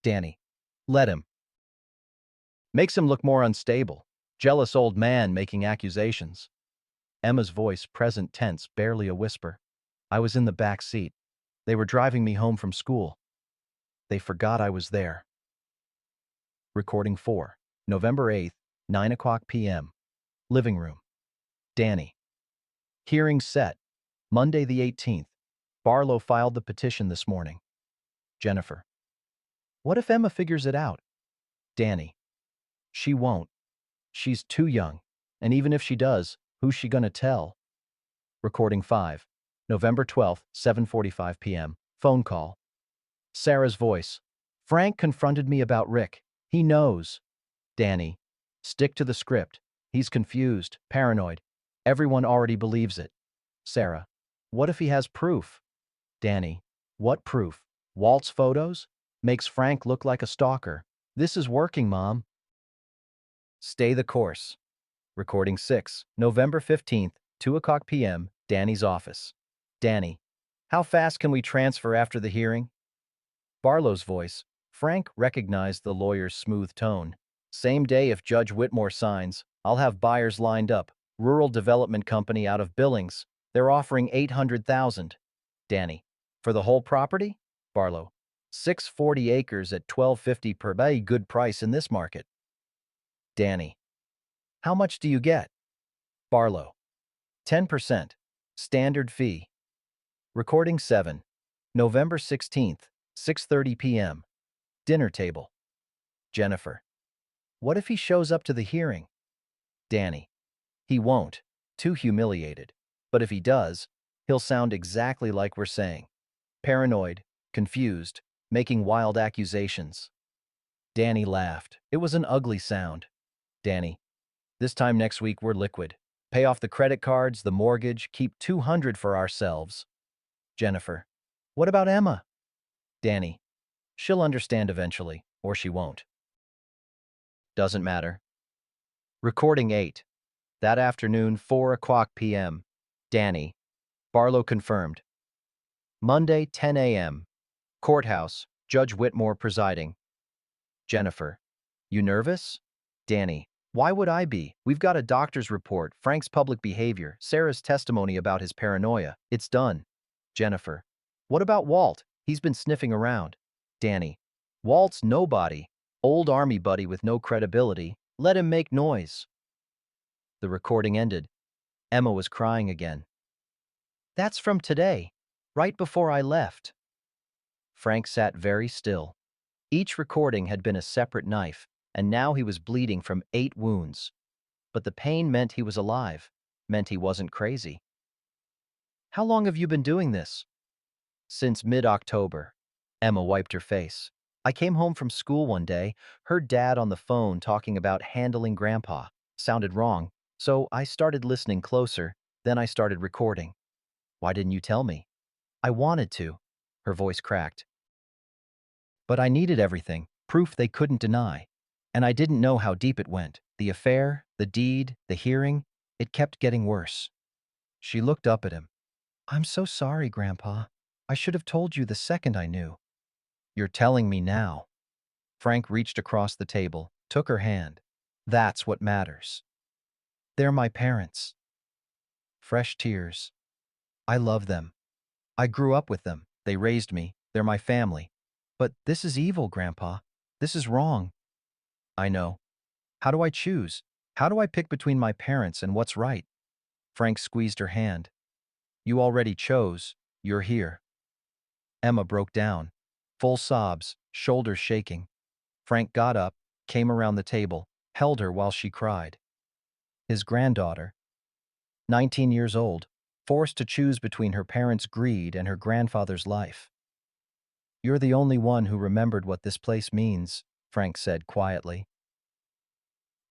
Danny. Let him. Makes him look more unstable. Jealous old man making accusations. Emma's voice, present tense, barely a whisper. I was in the back seat. They were driving me home from school. They forgot I was there. Recording 4. November 8th, 9:00 p.m. Living room. Danny. Hearing set. Monday the 18th. Barlow filed the petition this morning. Jennifer. What if Emma figures it out? Danny. She won't. She's too young. And even if she does, who's she gonna tell? Recording 5. November 12th, 7:45 p.m. Phone call. Sarah's voice. Frank confronted me about Rick. He knows. Danny. Stick to the script. He's confused, paranoid. Everyone already believes it. Sarah. What if he has proof? Danny. What proof? Walt's photos? Makes Frank look like a stalker. This is working, Mom. Stay the course. Recording 6. November 15th, 2:00 p.m. Danny's office. Danny. How fast can we transfer after the hearing? Barlow's voice. Frank recognized the lawyer's smooth tone. Same day if Judge Whitmore signs, I'll have buyers lined up. Rural Development Company out of Billings. They're offering $800,000. Danny. For the whole property? Barlow. 640 acres at $12.50 per bay. Good price in this market. Danny. How much do you get? Barlow. 10%. Standard fee. Recording 7. November 16th, 6:30 p.m. Dinner table. Jennifer. What if he shows up to the hearing? Danny. He won't. Too humiliated. But if he does, he'll sound exactly like we're saying. Paranoid, confused, making wild accusations. Danny laughed. It was an ugly sound. Danny. This time next week we're liquid. Pay off the credit cards, the mortgage, keep 200 for ourselves. Jennifer. What about Emma? Danny. She'll understand eventually, or she won't. Doesn't matter. Recording 8. That afternoon, 4 o'clock p.m. Danny. Barlow confirmed. Monday, 10 a.m. Courthouse. Judge Whitmore presiding. Jennifer. You nervous? Danny. Why would I be? We've got a doctor's report, Frank's public behavior, Sarah's testimony about his paranoia. It's done. Jennifer. What about Walt? He's been sniffing around. Danny. Walt's nobody. Old army buddy with no credibility. Let him make noise. The recording ended. Emma was crying again. That's from today, right before I left. Frank sat very still. Each recording had been a separate knife, and now he was bleeding from 8 wounds. But the pain meant he was alive, meant he wasn't crazy. How long have you been doing this? Since mid-October. Emma wiped her face. I came home from school one day, heard Dad on the phone talking about handling Grandpa. Sounded wrong, so I started listening closer, then I started recording. Why didn't you tell me? I wanted to. Her voice cracked. But I needed everything, proof they couldn't deny. And I didn't know how deep it went. The affair, the deed, the hearing, it kept getting worse. She looked up at him. I'm so sorry, Grandpa. I should have told you the second I knew. You're telling me now. Frank reached across the table, took her hand. That's what matters. They're my parents. Fresh tears. I love them. I grew up with them. They raised me. They're my family. But this is evil, Grandpa. This is wrong. I know. How do I choose? How do I pick between my parents and what's right? Frank squeezed her hand. You already chose. You're here. Emma broke down. Full sobs, shoulders shaking. Frank got up, came around the table, held her while she cried. His granddaughter, 19 years old, forced to choose between her parents' greed and her grandfather's life. You're the only one who remembered what this place means, Frank said quietly.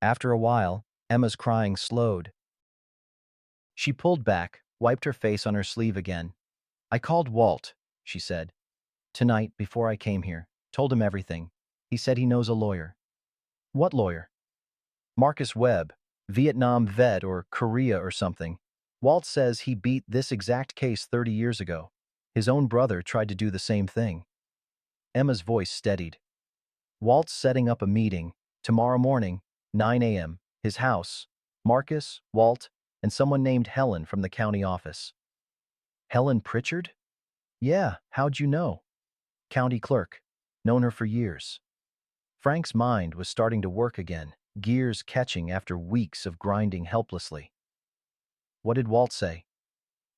After a while, Emma's crying slowed. She pulled back, wiped her face on her sleeve again. I called Walt, she said. Tonight, before I came here, told him everything. He said he knows a lawyer. What lawyer? Marcus Webb, Vietnam vet or Korea or something. Walt says he beat this exact case 30 years ago. His own brother tried to do the same thing. Emma's voice steadied. Walt's setting up a meeting, tomorrow morning, 9 a.m., his house, Marcus, Walt, and someone named Helen from the county office. Helen Pritchard? Yeah, how'd you know? County clerk. Known her for years. Frank's mind was starting to work again, gears catching after weeks of grinding helplessly. What did Walt say?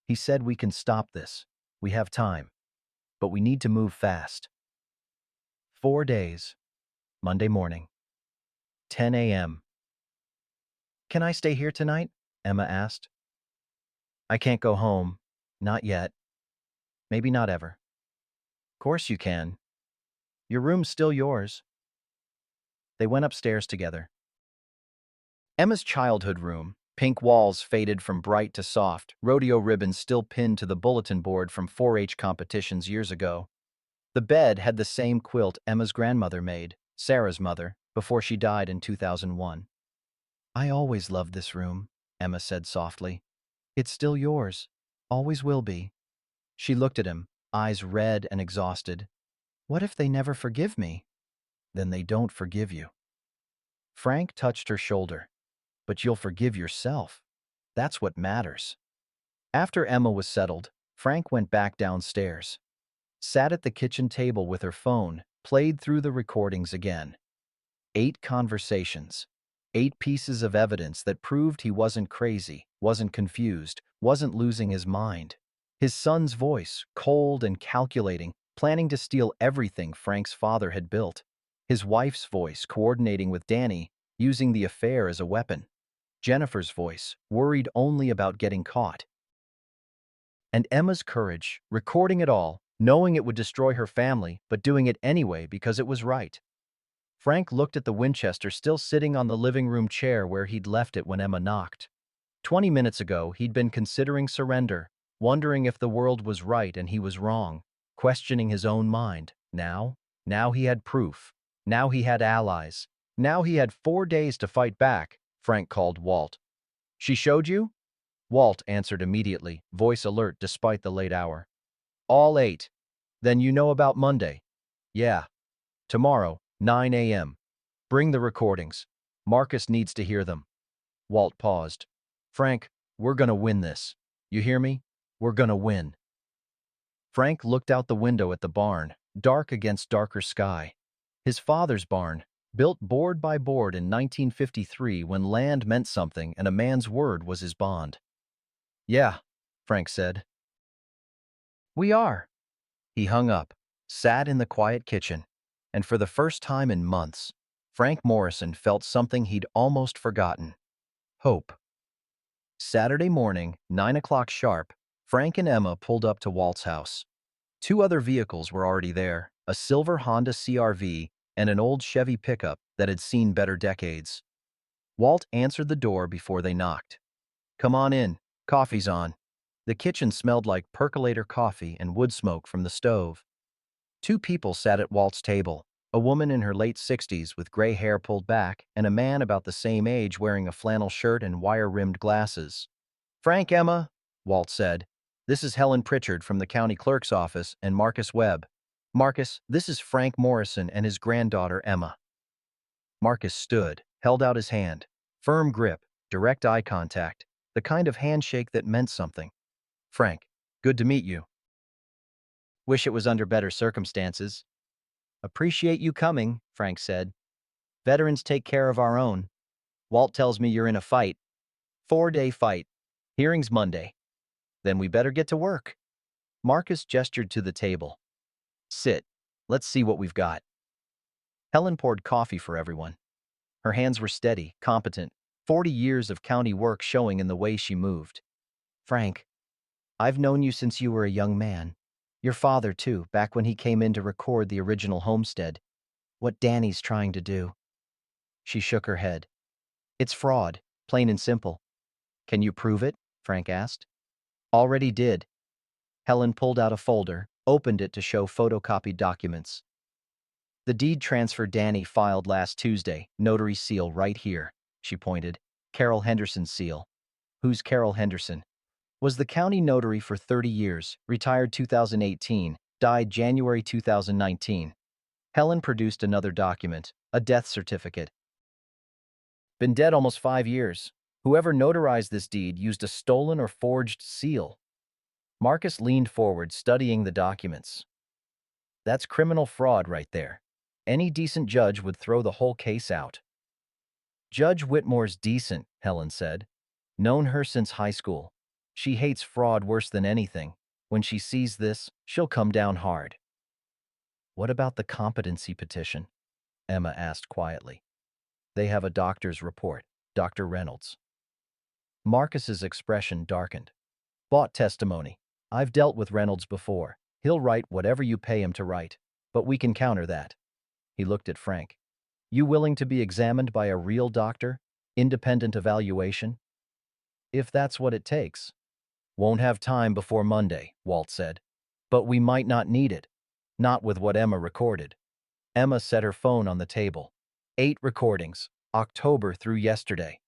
He said we can stop this. We have time. But we need to move fast. 4 days. Monday morning. 10 a.m. Can I stay here tonight? Emma asked. I can't go home. Not yet. Maybe not ever. Course you can. Your room's still yours. They went upstairs together. Emma's childhood room, pink walls faded from bright to soft, rodeo ribbons still pinned to the bulletin board from 4-H competitions years ago. The bed had the same quilt Emma's grandmother made, Sarah's mother, before she died in 2001. I always loved this room, Emma said softly. It's still yours. Always will be. She looked at him, eyes red and exhausted. What if they never forgive me? Then they don't forgive you. Frank touched her shoulder. But you'll forgive yourself. That's what matters. After Emma was settled, Frank went back downstairs. Sat at the kitchen table with her phone, played through the recordings again. 8 conversations. 8 pieces of evidence that proved he wasn't crazy, wasn't confused, wasn't losing his mind. His son's voice, cold and calculating, planning to steal everything Frank's father had built. His wife's voice, coordinating with Danny, using the affair as a weapon. Jennifer's voice, worried only about getting caught. And Emma's courage, recording it all, knowing it would destroy her family, but doing it anyway because it was right. Frank looked at the Winchester still sitting on the living room chair where he'd left it when Emma knocked. 20 minutes ago, he'd been considering surrender, wondering if the world was right and he was wrong, questioning his own mind. Now he had proof. Now he had allies. Now he had 4 days to fight back. Frank called Walt. "She showed you?" Walt answered immediately, voice alert despite the late hour. "All 8. Then you know about Monday." "Yeah. Tomorrow, 9 a.m. Bring the recordings. Marcus needs to hear them." Walt paused. "Frank, we're gonna win this. You hear me? We're gonna win." Frank looked out the window at the barn, dark against darker sky. His father's barn, built board by board in 1953 when land meant something and a man's word was his bond. "Yeah," Frank said. "We are." He hung up, sat in the quiet kitchen, and for the first time in months, Frank Morrison felt something he'd almost forgotten: hope. Saturday morning, 9 o'clock sharp, Frank and Emma pulled up to Walt's house. Two other vehicles were already there, a silver Honda CR-V and an old Chevy pickup that had seen better decades. Walt answered the door before they knocked. "Come on in. Coffee's on." The kitchen smelled like percolator coffee and wood smoke from the stove. Two people sat at Walt's table, a woman in her late 60s with gray hair pulled back and a man about the same age wearing a flannel shirt and wire-rimmed glasses. "Frank, Emma," Walt said. "This is Helen Pritchard from the county clerk's office and Marcus Webb. Marcus, this is Frank Morrison and his granddaughter, Emma." Marcus stood, held out his hand. Firm grip, direct eye contact, the kind of handshake that meant something. "Frank, good to meet you." "Wish it was under better circumstances." "Appreciate you coming," Frank said. "Veterans take care of our own. Walt tells me you're in a fight. 4-day fight. Hearings Monday. Then we better get to work." Marcus gestured to the table. "Sit. Let's see what we've got." Helen poured coffee for everyone. Her hands were steady, competent, 40 years of county work showing in the way she moved. "Frank, I've known you since you were a young man. Your father, too, back when he came in to record the original homestead. What Danny's trying to do." She shook her head. "It's fraud, plain and simple." "Can you prove it?" Frank asked. "Already did." Helen pulled out a folder, opened it to show photocopied documents. "The deed transfer Danny filed last Tuesday, notary seal right here," she pointed. "Carol Henderson's seal." "Who's Carol Henderson?" "Was the county notary for 30 years, retired 2018, died January 2019. Helen produced another document, a death certificate. "Been dead almost 5 years. Whoever notarized this deed used a stolen or forged seal." Marcus leaned forward, studying the documents. "That's criminal fraud right there. Any decent judge would throw the whole case out." "Judge Whitmore's decent," Helen said. "Known her since high school. She hates fraud worse than anything. When she sees this, she'll come down hard." "What about the competency petition?" Emma asked quietly. "They have a doctor's report, Dr. Reynolds." Marcus's expression darkened. "Bought testimony. I've dealt with Reynolds before. He'll write whatever you pay him to write. But we can counter that." He looked at Frank. "You willing to be examined by a real doctor? Independent evaluation?" "If that's what it takes." "Won't have time before Monday," Walt said. "But we might not need it. Not with what Emma recorded." Emma set her phone on the table. 8 recordings, October through yesterday.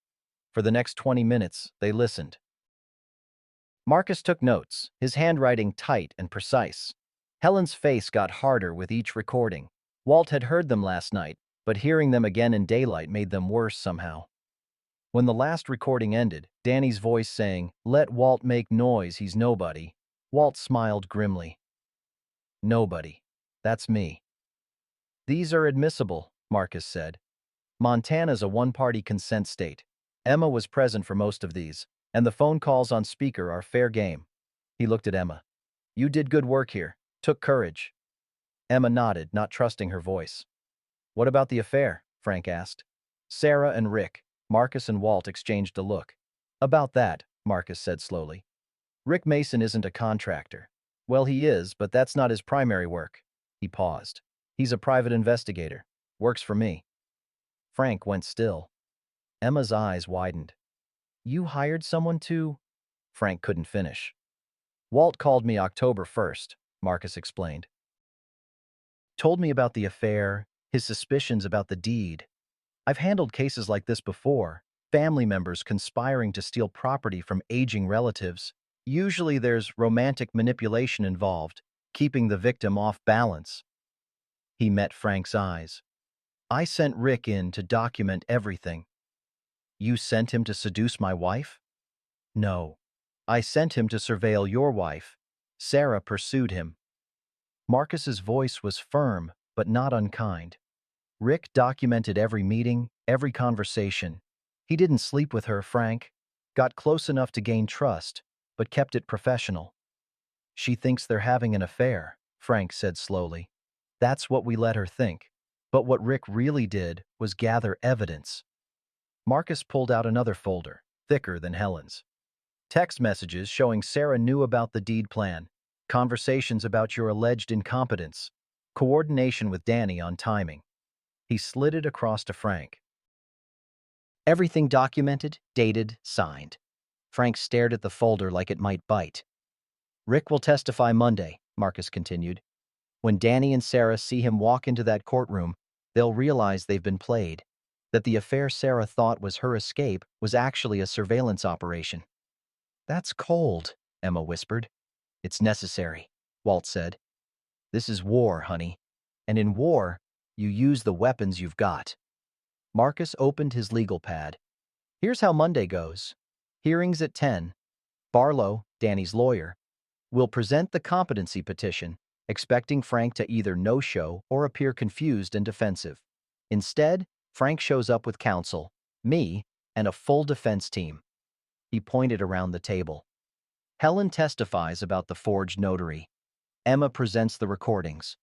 For the next 20 minutes, they listened. Marcus took notes, his handwriting tight and precise. Helen's face got harder with each recording. Walt had heard them last night, but hearing them again in daylight made them worse somehow. When the last recording ended, Danny's voice saying, "Let Walt make noise, he's nobody," Walt smiled grimly. "Nobody. That's me." "These are admissible," Marcus said. "Montana's a one-party consent state. Emma was present for most of these, and the phone calls on speaker are fair game." He looked at Emma. "You did good work here. Took courage." Emma nodded, not trusting her voice. "What about the affair?" Frank asked. Sarah and Rick, Marcus and Walt exchanged a look. "About that," Marcus said slowly. "Rick Mason isn't a contractor. Well, he is, but that's not his primary work." He paused. "He's a private investigator. Works for me." Frank went still. Emma's eyes widened. You hired someone to? Frank couldn't finish. Walt called me October 1st, Marcus explained. Told me about the affair, his suspicions about the deed. I've handled cases like this before, family members conspiring to steal property from aging relatives. Usually there's romantic manipulation involved, keeping the victim off balance. He met Frank's eyes. I sent Rick in to document everything. You sent him to seduce my wife? No. I sent him to surveil your wife. Sarah pursued him. Marcus's voice was firm, but not unkind. Rick documented every meeting, every conversation. He didn't sleep with her, Frank. Got close enough to gain trust, but kept it professional. She thinks they're having an affair, Frank said slowly. That's what we let her think. But what Rick really did was gather evidence. Marcus pulled out another folder, thicker than Helen's. Text messages showing Sarah knew about the deed plan, conversations about your alleged incompetence, coordination with Danny on timing. He slid it across to Frank. Everything documented, dated, signed. Frank stared at the folder like it might bite. Rick will testify Monday, Marcus continued. When Danny and Sarah see him walk into that courtroom, they'll realize they've been played, that the affair Sarah thought was her escape was actually a surveillance operation. That's cold, Emma whispered. It's necessary, Walt said. This is war, honey. And in war, you use the weapons you've got. Marcus opened his legal pad. Here's how Monday goes. Hearings at 10. Barlow, Danny's lawyer, will present the competency petition, expecting Frank to either no-show or appear confused and defensive. Instead, Frank shows up with counsel, me, and a full defense team. He pointed around the table. Helen testifies about the forged notary. Emma presents the recordings.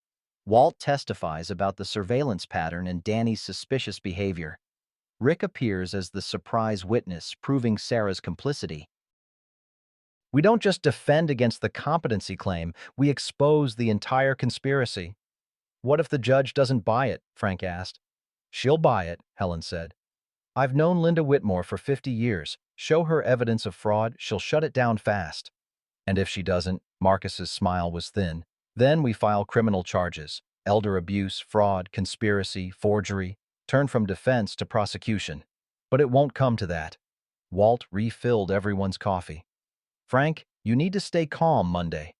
Walt testifies about the surveillance pattern and Danny's suspicious behavior. Rick appears as the surprise witness, proving Sarah's complicity. We don't just defend against the competency claim, we expose the entire conspiracy. What if the judge doesn't buy it? Frank asked. She'll buy it, Helen said. I've known Linda Whitmore for 50 years. Show her evidence of fraud, she'll shut it down fast. And if she doesn't, Marcus's smile was thin, then we file criminal charges, elder abuse, fraud, conspiracy, forgery, turn from defense to prosecution. But it won't come to that. Walt refilled everyone's coffee. Frank, you need to stay calm Monday.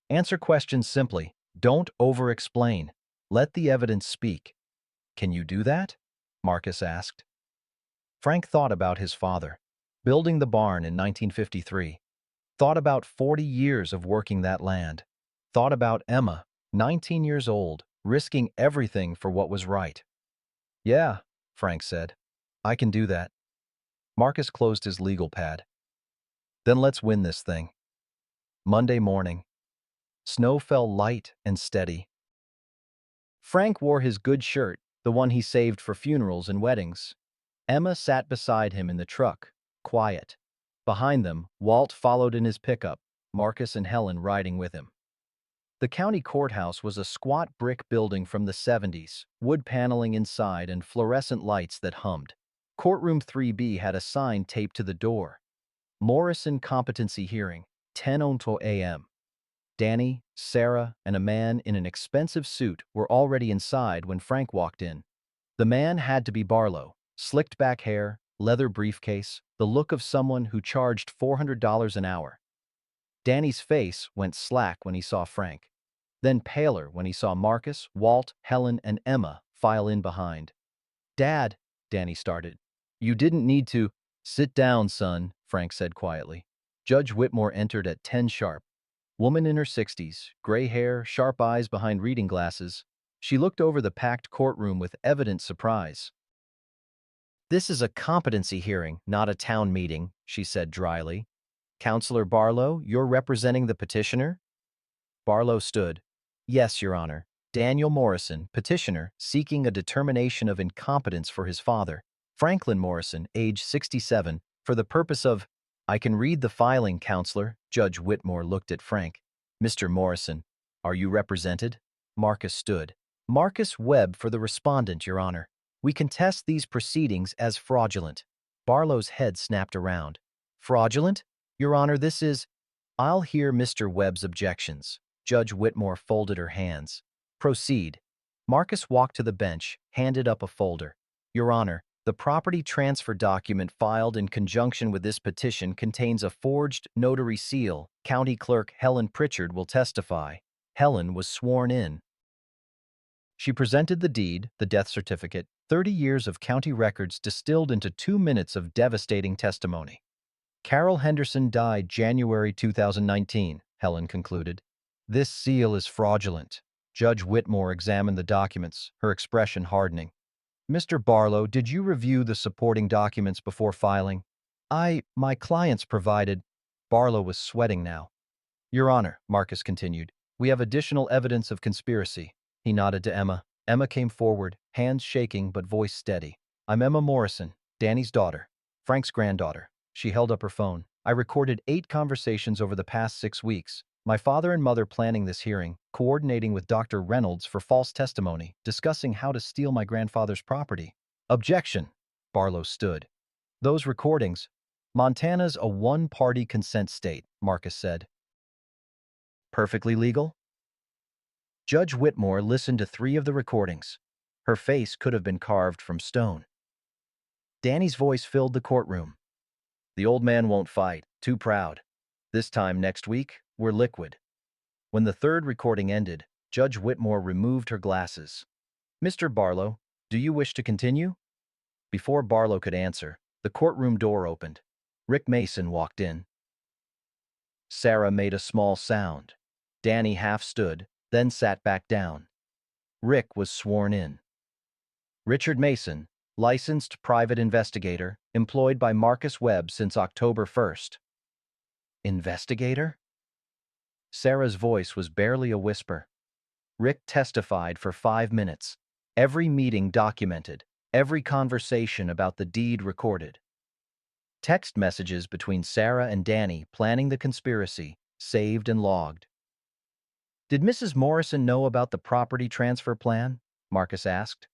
Answer questions simply. Don't over-explain. Let the evidence speak. Can you do that? Marcus asked. Frank thought about his father, building the barn in 1953. Thought about 40 years of working that land. Thought about Emma, 19 years old, risking everything for what was right. Yeah, Frank said. I can do that. Marcus closed his legal pad. Then let's win this thing. Monday morning. Snow fell light and steady. Frank wore his good shirt, the one he saved for funerals and weddings. Emma sat beside him in the truck, quiet. Behind them, Walt followed in his pickup, Marcus and Helen riding with him. The county courthouse was a squat brick building from the 70s, wood paneling inside and fluorescent lights that hummed. Courtroom 3B had a sign taped to the door. Morrison Competency Hearing, 10:00 a.m. Danny, Sarah, and a man in an expensive suit were already inside when Frank walked in. The man had to be Barlow, slicked back hair, leather briefcase, the look of someone who charged $400 an hour. Danny's face went slack when he saw Frank, then paler when he saw Marcus, Walt, Helen, and Emma file in behind. Dad, Danny started. You didn't need to. Sit down, son, Frank said quietly. Judge Whitmore entered at 10 sharp. Woman in her 60s, gray hair, sharp eyes behind reading glasses. She looked over the packed courtroom with evident surprise. This is a competency hearing, not a town meeting, she said dryly. Counselor Barlow, you're representing the petitioner? Barlow stood. Yes, Your Honor. Daniel Morrison, petitioner, seeking a determination of incompetence for his father, Franklin Morrison, age 67, for the purpose of— I can read the filing, Counselor. Judge Whitmore looked at Frank. Mr. Morrison, are you represented? Marcus stood. Marcus Webb for the respondent, Your Honor. We contest these proceedings as fraudulent. Barlow's head snapped around. Fraudulent? Your Honor, this is— I'll hear Mr. Webb's objections. Judge Whitmore folded her hands. Proceed. Marcus walked to the bench, handed up a folder. Your Honor, the property transfer document filed in conjunction with this petition contains a forged notary seal. County Clerk Helen Pritchard will testify. Helen was sworn in. She presented the deed, the death certificate, 30 years of county records distilled into 2 minutes of devastating testimony. Carol Henderson died January 2019, Helen concluded. This seal is fraudulent. Judge Whitmore examined the documents, her expression hardening. Mr. Barlow, did you review the supporting documents before filing? My clients provided. Barlow was sweating now. Your Honor, Marcus continued, we have additional evidence of conspiracy. He nodded to Emma. Emma came forward, hands shaking but voice steady. I'm Emma Morrison, Danny's daughter, Frank's granddaughter. She held up her phone. I recorded 8 conversations over the past 6 weeks. My father and mother planning this hearing, coordinating with Dr. Reynolds for false testimony, discussing how to steal my grandfather's property. Objection. Barlow stood. Those recordings. Montana's a one-party consent state, Marcus said. Perfectly legal? Judge Whitmore listened to 3 of the recordings. Her face could have been carved from stone. Danny's voice filled the courtroom. The old man won't fight, too proud. This time next week, we're liquid. When the 3rd recording ended, Judge Whitmore removed her glasses. Mr. Barlow, do you wish to continue? Before Barlow could answer, the courtroom door opened. Rick Mason walked in. Sarah made a small sound. Danny half stood, then sat back down. Rick was sworn in. Richard Mason, licensed private investigator, employed by Marcus Webb since October 1st. Investigator? Sarah's voice was barely a whisper. Rick testified for 5 minutes. Every meeting documented, every conversation about the deed recorded. Text messages between Sarah and Danny planning the conspiracy, saved and logged. Did Mrs. Morrison know about the property transfer plan? Marcus asked.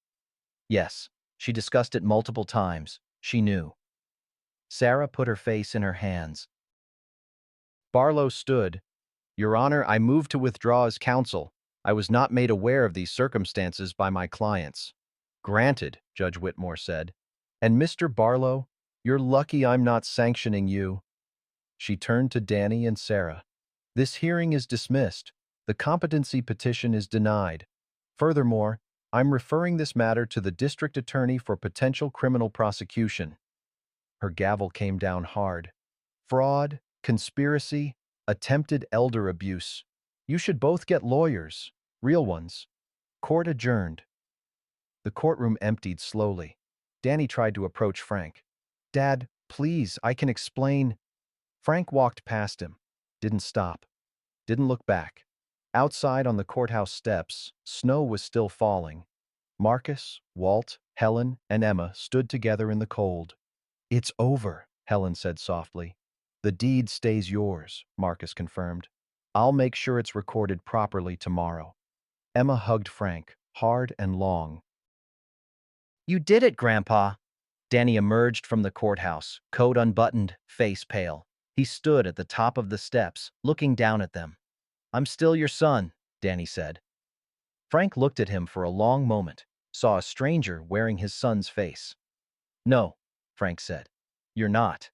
Yes, she discussed it multiple times. She knew. Sarah put her face in her hands. Barlow stood. Your Honor, I move to withdraw as counsel. I was not made aware of these circumstances by my clients. Granted, Judge Whitmore said. And Mr. Barlow, you're lucky I'm not sanctioning you. She turned to Danny and Sarah. This hearing is dismissed. The competency petition is denied. Furthermore, I'm referring this matter to the district attorney for potential criminal prosecution. Her gavel came down hard. Fraud, conspiracy, attempted elder abuse. You should both get lawyers, real ones. Court adjourned. The courtroom emptied slowly. Danny tried to approach Frank. Dad, please, I can explain. Frank walked past him. Didn't stop. Didn't look back. Outside on the courthouse steps, snow was still falling. Marcus, Walt, Helen, and Emma stood together in the cold. It's over, Helen said softly. The deed stays yours, Marcus confirmed. I'll make sure it's recorded properly tomorrow. Emma hugged Frank, hard and long. You did it, Grandpa. Danny emerged from the courthouse, coat unbuttoned, face pale. He stood at the top of the steps, looking down at them. I'm still your son, Danny said. Frank looked at him for a long moment, saw a stranger wearing his son's face. No, Frank said. You're not.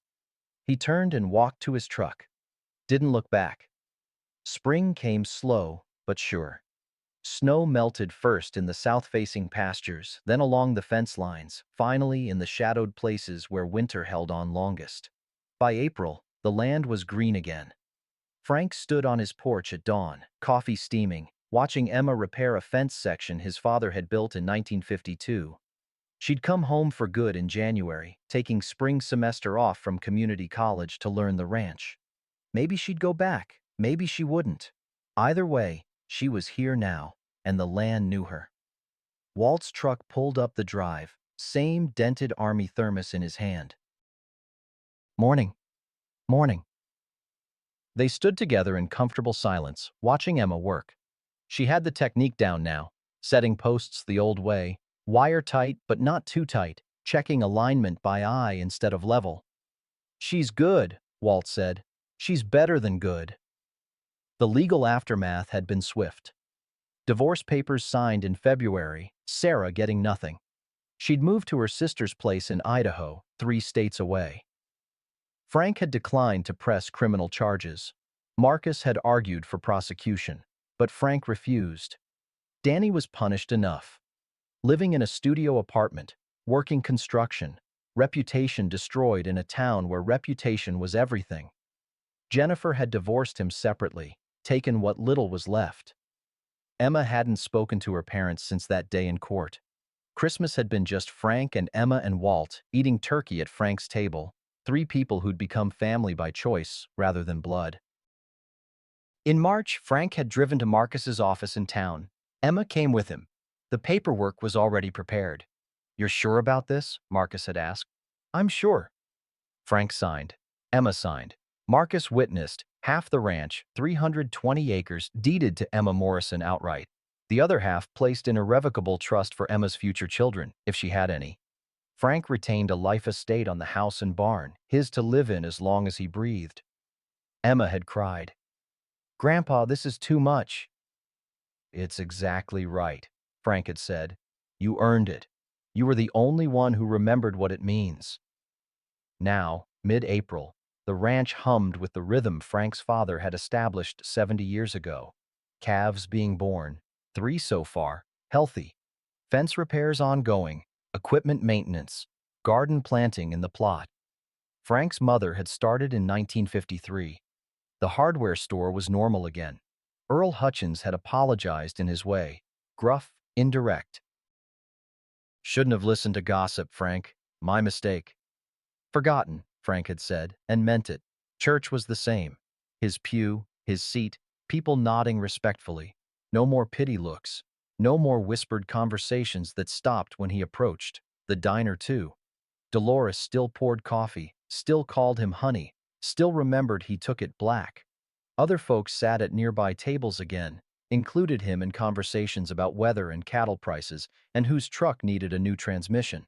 He turned and walked to his truck. Didn't look back. Spring came slow but sure. Snow melted first in the south-facing pastures, then along the fence lines, finally in the shadowed places where winter held on longest. By April, the land was green again. Frank stood on his porch at dawn, coffee steaming, watching Emma repair a fence section his father had built in 1952. She'd come home for good in January, taking spring semester off from community college to learn the ranch. Maybe she'd go back, maybe she wouldn't. Either way, she was here now, and the land knew her. Walt's truck pulled up the drive, same dented army thermos in his hand. Morning. Morning. They stood together in comfortable silence, watching Emma work. She had the technique down now, setting posts the old way, wire tight but not too tight, checking alignment by eye instead of level. She's good, Walt said. She's better than good. The legal aftermath had been swift. Divorce papers signed in February, Sarah getting nothing. She'd moved to her sister's place in Idaho, 3 states away. Frank had declined to press criminal charges. Marcus had argued for prosecution, but Frank refused. Danny was punished enough. Living in a studio apartment, working construction, reputation destroyed in a town where reputation was everything. Jennifer had divorced him separately, taken what little was left. Emma hadn't spoken to her parents since that day in court. Christmas had been just Frank and Emma and Walt eating turkey at Frank's table, 3 people who'd become family by choice rather than blood. In March, Frank had driven to Marcus's office in town. Emma came with him. The paperwork was already prepared. "You're sure about this?" Marcus had asked. "I'm sure." Frank signed. Emma signed. Marcus witnessed half the ranch, 320 acres, deeded to Emma Morrison outright. The other half placed in irrevocable trust for Emma's future children, if she had any. Frank retained a life estate on the house and barn, his to live in as long as he breathed. Emma had cried, "Grandpa, this is too much." "It's exactly right," Frank had said. "You earned it. You were the only one who remembered what it means." Now, mid-April, the ranch hummed with the rhythm Frank's father had established 70 years ago. Calves being born, 3 so far, healthy. Fence repairs ongoing, equipment maintenance, garden planting in the plot. Frank's mother had started in 1953. The hardware store was normal again. Earl Hutchins had apologized in his way, gruff, indirect. "Shouldn't have listened to gossip, Frank. My mistake." "Forgotten," Frank had said, and meant it. Church was the same. His pew, his seat, people nodding respectfully. No more pity looks. No more whispered conversations that stopped when he approached. The diner, too. Dolores still poured coffee, still called him honey, still remembered he took it black. Other folks sat at nearby tables again, included him in conversations about weather and cattle prices and whose truck needed a new transmission.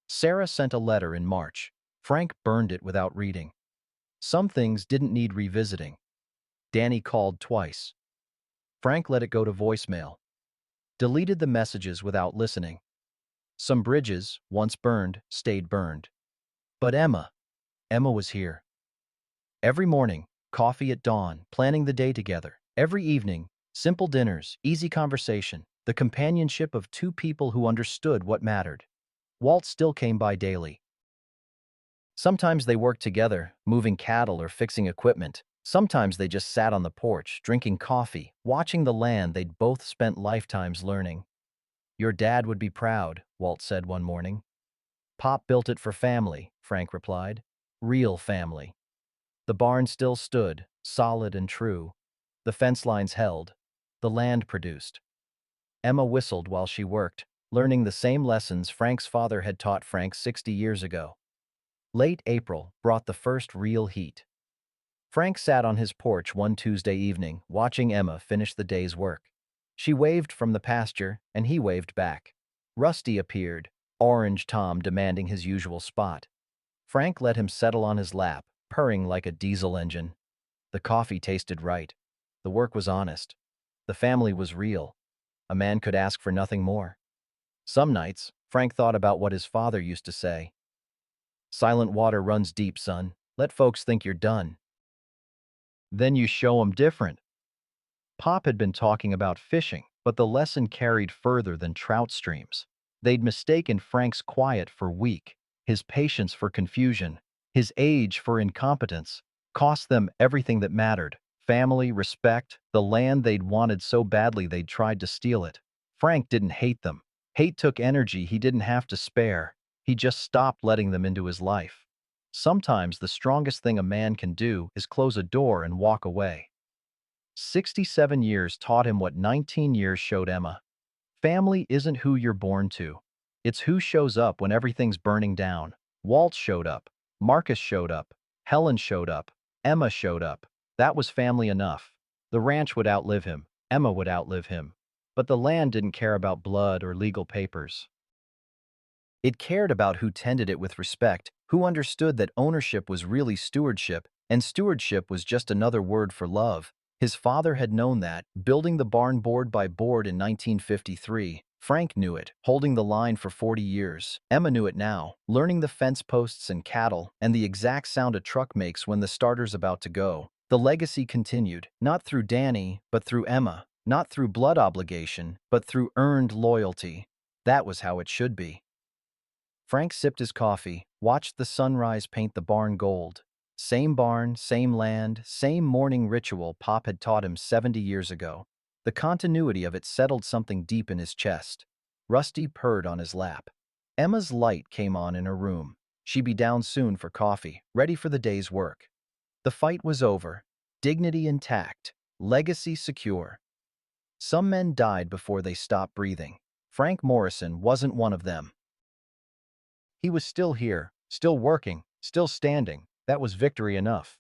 Sarah sent a letter in March. Frank burned it without reading. Some things didn't need revisiting. Danny called twice. Frank let it go to voicemail. Deleted the messages without listening. Some bridges, once burned, stayed burned. But Emma was here. Every morning, coffee at dawn, planning the day together. Every evening, simple dinners, easy conversation, the companionship of 2 people who understood what mattered. Walt still came by daily. Sometimes they worked together, moving cattle or fixing equipment. Sometimes they just sat on the porch, drinking coffee, watching the land they'd both spent lifetimes learning. "Your dad would be proud," Walt said one morning. "Pop built it for family," Frank replied. "Real family." The barn still stood, solid and true. The fence lines held. The land produced. Emma whistled while she worked, learning the same lessons Frank's father had taught Frank 60 years ago. Late April brought the first real heat. Frank sat on his porch one Tuesday evening, watching Emma finish the day's work. She waved from the pasture, and he waved back. Rusty appeared, Orange Tom demanding his usual spot. Frank let him settle on his lap, purring like a diesel engine. The coffee tasted right. The work was honest. The family was real. A man could ask for nothing more. Some nights, Frank thought about what his father used to say. "Silent water runs deep, son. Let folks think you're done. Then you show 'em different." Pop had been talking about fishing, but the lesson carried further than trout streams. They'd mistaken Frank's quiet for weak, his patience for confusion, his age for incompetence. Cost them everything that mattered: family, respect, the land they'd wanted so badly they'd tried to steal it. Frank didn't hate them. Hate took energy he didn't have to spare. He just stopped letting them into his life. Sometimes the strongest thing a man can do is close a door and walk away. 67 years taught him what 19 years showed Emma. Family isn't who you're born to. It's who shows up when everything's burning down. Walt showed up. Marcus showed up. Helen showed up. Emma showed up. That was family enough. The ranch would outlive him. Emma would outlive him. But the land didn't care about blood or legal papers. It cared about who tended it with respect, who understood that ownership was really stewardship, and stewardship was just another word for love. His father had known that, building the barn board by board in 1953. Frank knew it, holding the line for 40 years. Emma knew it now, learning the fence posts and cattle, and the exact sound a truck makes when the starter's about to go. The legacy continued, not through Danny, but through Emma. Not through blood obligation, but through earned loyalty. That was how it should be. Frank sipped his coffee, watched the sunrise paint the barn gold. Same barn, same land, same morning ritual Pop had taught him 70 years ago. The continuity of it settled something deep in his chest. Rusty purred on his lap. Emma's light came on in her room. She'd be down soon for coffee, ready for the day's work. The fight was over. Dignity intact. Legacy secure. Some men died before they stopped breathing. Frank Morrison wasn't one of them. He was still here, still working, still standing. That was victory enough.